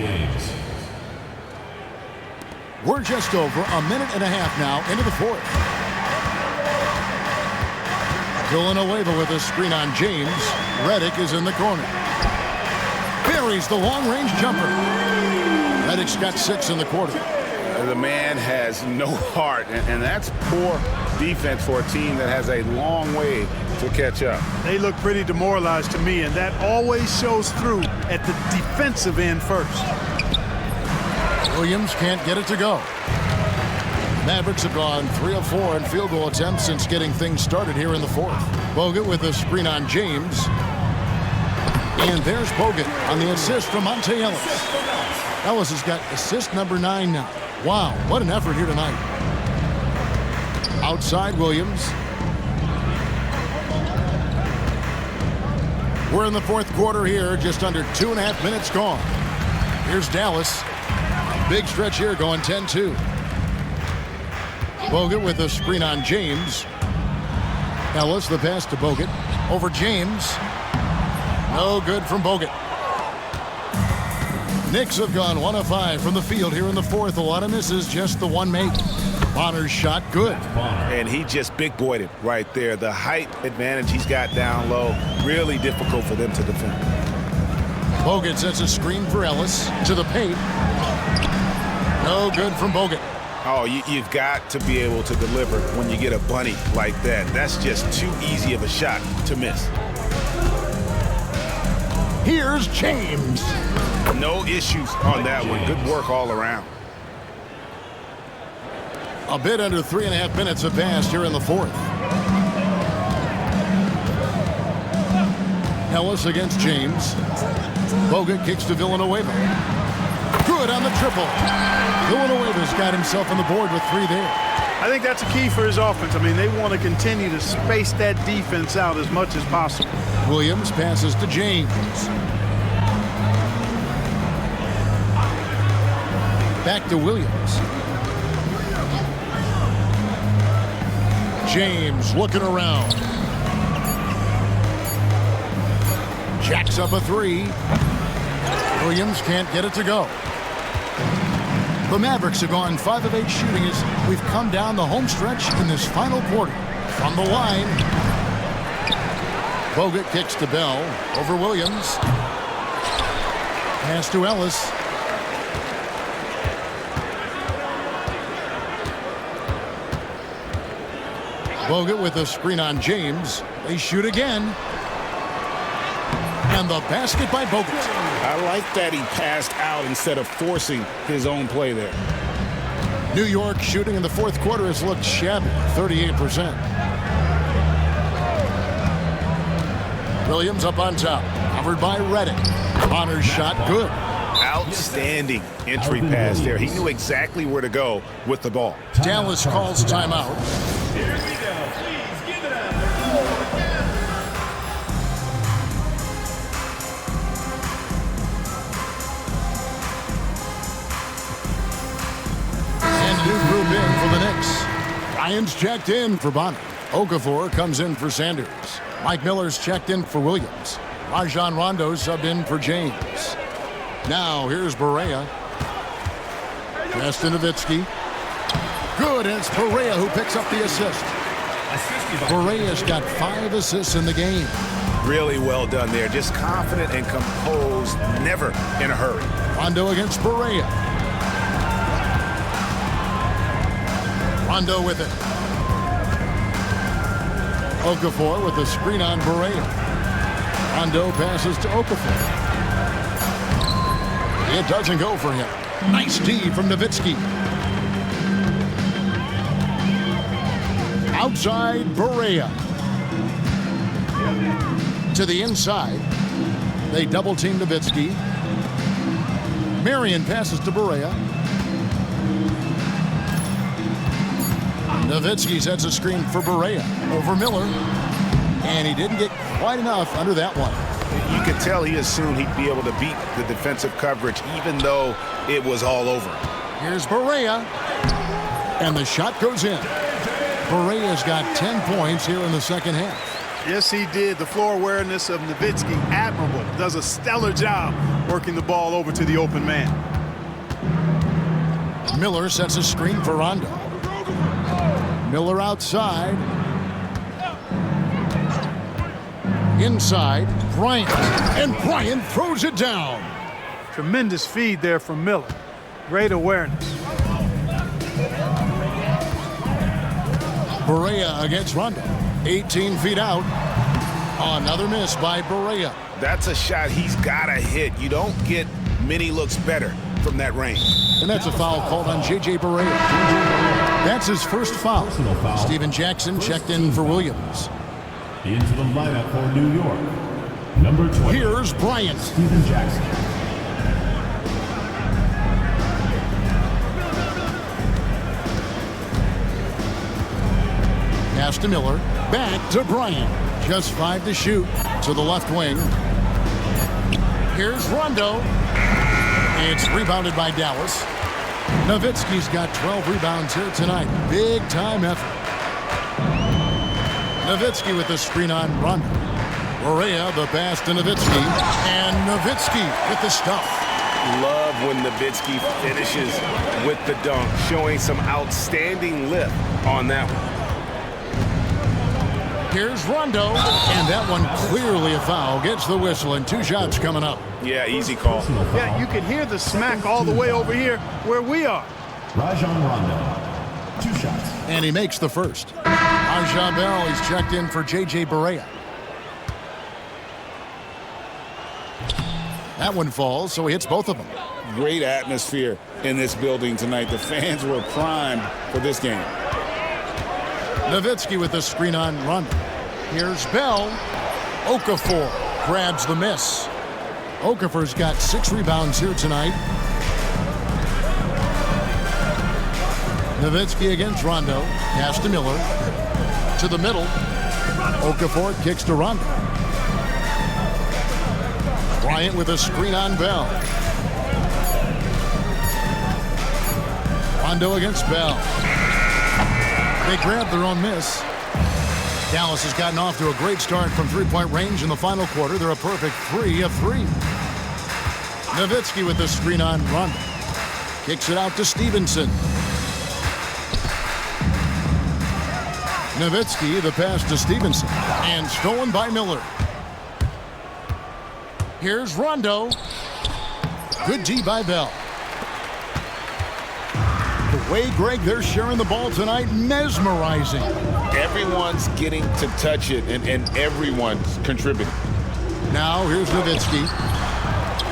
[SPEAKER 1] We're just over a minute and a half now into the 4th. Villanueva with a screen on James. Redick is in the corner. Buries the long-range jumper. Redick's got 6 in the quarter.
[SPEAKER 5] The man has no heart, and that's poor defense for a team that has a long way to catch up.
[SPEAKER 3] They look pretty demoralized to me, and that always shows through at the defensive end first.
[SPEAKER 1] Williams can't get it to go. Mavericks have gone 3 of 4 in field goal attempts since getting things started here in the 4th. Bogut with a screen on James. And there's Bogut on the assist from Monte Ellis. Ellis has got assist number 9 now. Wow, what an effort here tonight. Outside Williams. We're in the 4th quarter here, just under 2.5 minutes gone. Here's Dallas. Big stretch here going 10-2. Bogut with a screen on James. Ellis, the pass to Bogut. Over James. No good from Bogut. Knicks have gone 1 of 5 from the field here in the 4th. A lot of misses, just the 1 make. Bonner's shot, good.
[SPEAKER 5] And he just big-boyed it right there. The height advantage he's got down low, really difficult for them to defend.
[SPEAKER 1] Bogut sets a screen for Ellis to the paint. No good from Bogut.
[SPEAKER 5] Oh, you've got to be able to deliver when you get a bunny like that. That's just too easy of a shot to miss.
[SPEAKER 1] Here's James.
[SPEAKER 5] No issues on that one. Good work all around.
[SPEAKER 1] A bit under 3.5 minutes have passed here in the 4th. Ellis against James. Bogut kicks to Villanueva. Good on the triple. Villanueva's got himself on the board with 3 there.
[SPEAKER 3] I think that's a key for his offense. I mean, they want to continue to space that defense out as much as possible.
[SPEAKER 1] Williams passes to James. Back to Williams. James looking around. Jacks up a 3. Williams can't get it to go. The Mavericks have gone 5 of 8 shooting as we've come down the home stretch in this final quarter. From the line. Bogut kicks to Bell over Williams. Pass to Ellis. Bogut with a screen on James. They shoot again. And the basket by Bogut.
[SPEAKER 6] I like that he passed out instead of forcing his own play there.
[SPEAKER 1] New York shooting in the 4th quarter has looked shabby, 38%. Williams up on top, covered by Redick. Bonner's shot, good.
[SPEAKER 5] Outstanding entry pass there. He knew exactly where to go with the ball.
[SPEAKER 1] Dallas calls timeout.
[SPEAKER 4] Here we go. Please give it up.
[SPEAKER 1] And new group in for the Knicks. Ryan's checked in for Bonner. Okafor comes in for Sanders. Mike Miller's checked in for Williams. Rajon Rondo subbed in for James. Now here's Barea. Pass to Nowitzki. Good, and it's Barea who picks up the assist. Barea's got 5 assists in the game.
[SPEAKER 5] Really well done there. Just confident and composed, never in a hurry.
[SPEAKER 1] Rondo against Barea. Rondo with it. Okafor with the screen on Barea. Rondo passes to Okafor. It doesn't go for him. Nice D from Nowitzki. Outside Barea. To the inside. They double team Nowitzki. Marion passes to Barea. Nowitzki sets a screen for Barea over Miller. And he didn't get quite enough under that one.
[SPEAKER 5] You could tell he assumed he'd be able to beat the defensive coverage even though it was all over.
[SPEAKER 1] Here's Barea. And the shot goes in. Barea's got 10 points here in the second half.
[SPEAKER 3] Yes, he did. The floor awareness of Nowitzki, admirable. Does a stellar job working the ball over to the open man.
[SPEAKER 1] Miller sets a screen for Rondo. Miller outside. Inside, Bryant. And Bryant throws it down.
[SPEAKER 3] Tremendous feed there from Miller. Great awareness.
[SPEAKER 1] Barea against Rondo. 18 feet out. Another miss by Barea.
[SPEAKER 5] That's a shot he's got to hit. You don't get many looks better from that range.
[SPEAKER 1] And that's a foul called on J.J. Barea. That's his first foul. Steven Jackson checked in for Williams.
[SPEAKER 4] Into the lineup for New York, number 20.
[SPEAKER 1] Here's Bryant.
[SPEAKER 4] Steven Jackson.
[SPEAKER 1] Pass to Miller. Back to Bryant. Just 5 to shoot to the left wing. Here's Rondo. It's rebounded by Dallas. Nowitzki's got 12 rebounds here tonight. Big time effort. Nowitzki with the screen on Rondo. Barea the pass to Nowitzki. And Nowitzki with the stuff.
[SPEAKER 5] Love when Nowitzki finishes with the dunk, showing some outstanding lift on that one.
[SPEAKER 1] Here's Rondo. And that one clearly a foul. Gets the whistle and 2 shots coming up.
[SPEAKER 5] Yeah, easy call.
[SPEAKER 3] Yeah, you can hear the smack all the way over here where we are.
[SPEAKER 4] Rajon Rondo. 2 shots.
[SPEAKER 1] And he makes the first. Raja Bell, he's checked in for J.J. Barea. That one falls, so he hits both of them.
[SPEAKER 6] Great atmosphere in this building tonight. The fans were primed for this game.
[SPEAKER 1] Nowitzki with the screen on Rondo. Here's Bell. Okafor grabs the miss. Okafor's got 6 rebounds here tonight. Nowitzki against Rondo. Pass to Miller. To the middle. Okafor kicks to Rondo. Bryant with a screen on Bell. Rondo against Bell. They grab their own miss. Dallas has gotten off to a great start from three-point range in the final quarter. They're a perfect 3 of 3. Nowitzki with the screen on Rondo. Kicks it out to Stevenson. Nowitzki, the pass to Stevenson. And stolen by Miller. Here's Rondo. Good D by Bell. The way, Greg, they're sharing the ball tonight, mesmerizing.
[SPEAKER 2] Everyone's getting to touch it, and everyone's contributing.
[SPEAKER 1] Now, here's Nowitzki.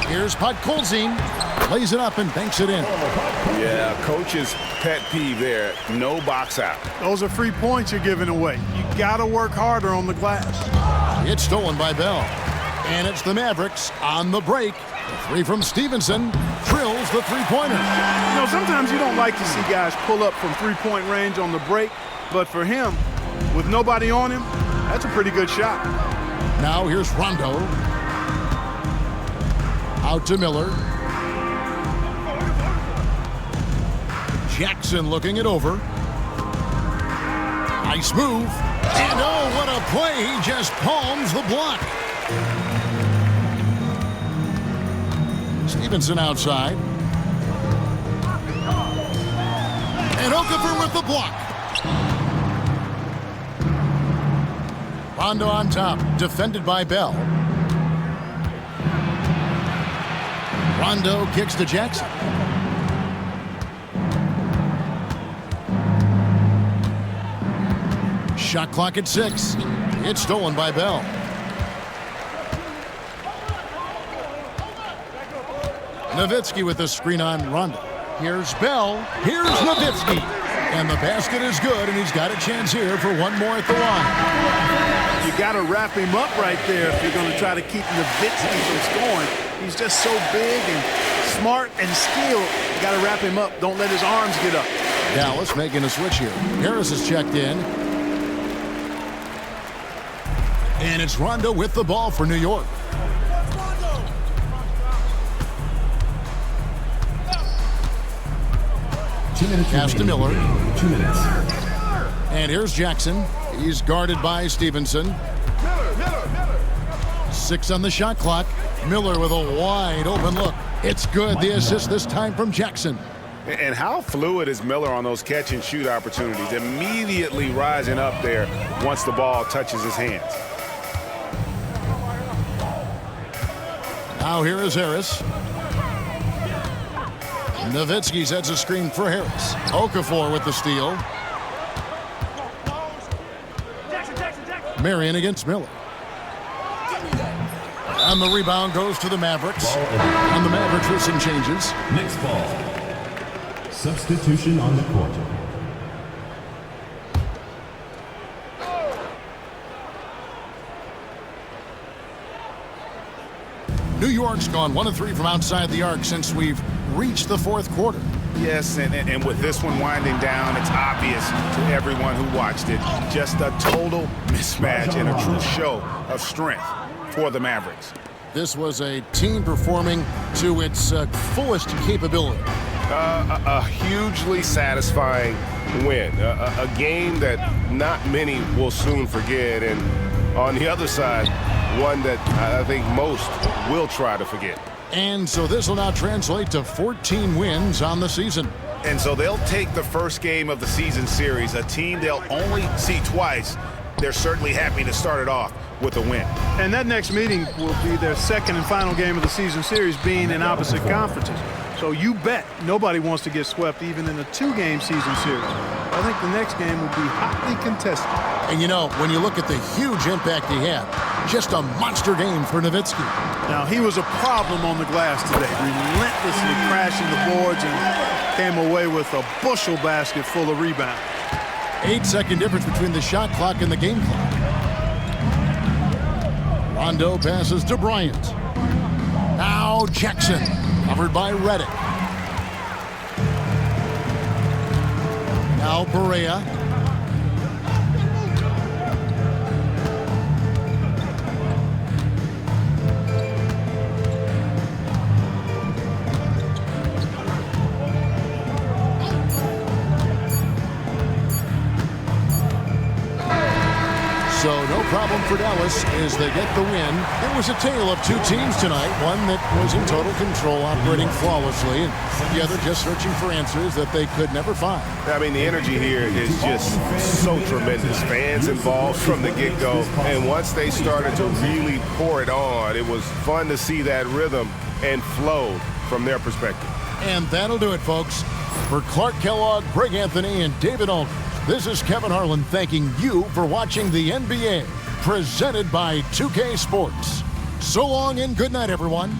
[SPEAKER 1] Here's Podkolzin. Plays it up and banks it in.
[SPEAKER 5] Yeah, coach's pet peeve there. No box out.
[SPEAKER 3] Those are free points you're giving away. You got to work harder on the glass.
[SPEAKER 1] It's stolen by Bell. And it's the Mavericks on the break. The 3 from Stevenson drills the three-pointer.
[SPEAKER 3] You know, sometimes you don't like to see guys pull up from three-point range on the break, but for him, with nobody on him, that's a pretty good shot.
[SPEAKER 1] Now here's Rondo. Out to Miller. Jackson looking it over. Nice move. And oh, what a play. He just palms the block. Stevenson outside. And Okafor with the block. Rondo on top, defended by Bell. Rondo kicks to Jackson. Shot clock at 6. It's stolen by Bell. Nowitzki with the screen on Rondo. Here's Bell. Here's Nowitzki. And the basket is good, and he's got a chance here for one more at the line.
[SPEAKER 3] You got to wrap him up right there if you're going to try to keep Nowitzki from scoring. He's just so big and smart and skilled. You got to wrap him up. Don't let his arms get up.
[SPEAKER 1] Dallas making a switch here. Harris is checked in. And it's Rondo with the ball for New York. Pass to Miller.
[SPEAKER 4] 2 minutes.
[SPEAKER 1] And here's Jackson. He's guarded by Stevenson. 6 on the shot clock. Miller with a wide open look. It's good. The assist this time from Jackson.
[SPEAKER 5] And how fluid is Miller on those catch and shoot opportunities? Immediately rising up there once the ball touches his hands.
[SPEAKER 1] Now here is Harris. Nowitzki sets a screen for Harris. Okafor with the steal. Marion against Miller. And the rebound goes to the Mavericks. And the Mavericks with some changes.
[SPEAKER 4] Next ball. Substitution on the court.
[SPEAKER 1] New York's gone 1 of 3 from outside the arc since we've reached the 4th quarter.
[SPEAKER 5] Yes, and with this one winding down, it's obvious to everyone who watched it. Just a total mismatch and a true show of strength for the Mavericks.
[SPEAKER 1] This was a team performing to its fullest capability.
[SPEAKER 5] A hugely satisfying win. A game that not many will soon forget. And on the other side, one that I think most will try to forget.
[SPEAKER 1] And so this will now translate to 14 wins on the season.
[SPEAKER 5] And so they'll take the first game of the season series, a team they'll only see twice. They're certainly happy to start it off with a win.
[SPEAKER 3] And that next meeting will be their second and final game of the season series, being in opposite conferences. So you bet nobody wants to get swept even in a 2-game season series. I think the next game will be hotly contested.
[SPEAKER 1] And you know, when you look at the huge impact he had, just a monster game for Nowitzki.
[SPEAKER 3] Now, he was a problem on the glass today, relentlessly crashing the boards and came away with a bushel basket full of rebounds.
[SPEAKER 1] 8-second difference between the shot clock and the game clock. Rondo passes to Bryant. Now Jackson, covered by Reddick. Now Barea. So no problem for Dallas as they get the win. It was a tale of 2 teams tonight. One that was in total control, operating flawlessly, and the other just searching for answers that they could never find.
[SPEAKER 5] I mean, the energy here is just so tremendous. Fans involved from the get-go. And once they started to really pour it on, it was fun to see that rhythm and flow from their perspective.
[SPEAKER 1] And that'll do it, folks. For Clark Kellogg, Greg Anthony, and David Aldridge, this is Kevin Harlan thanking you for watching the NBA, presented by 2K Sports. So long and good night, everyone.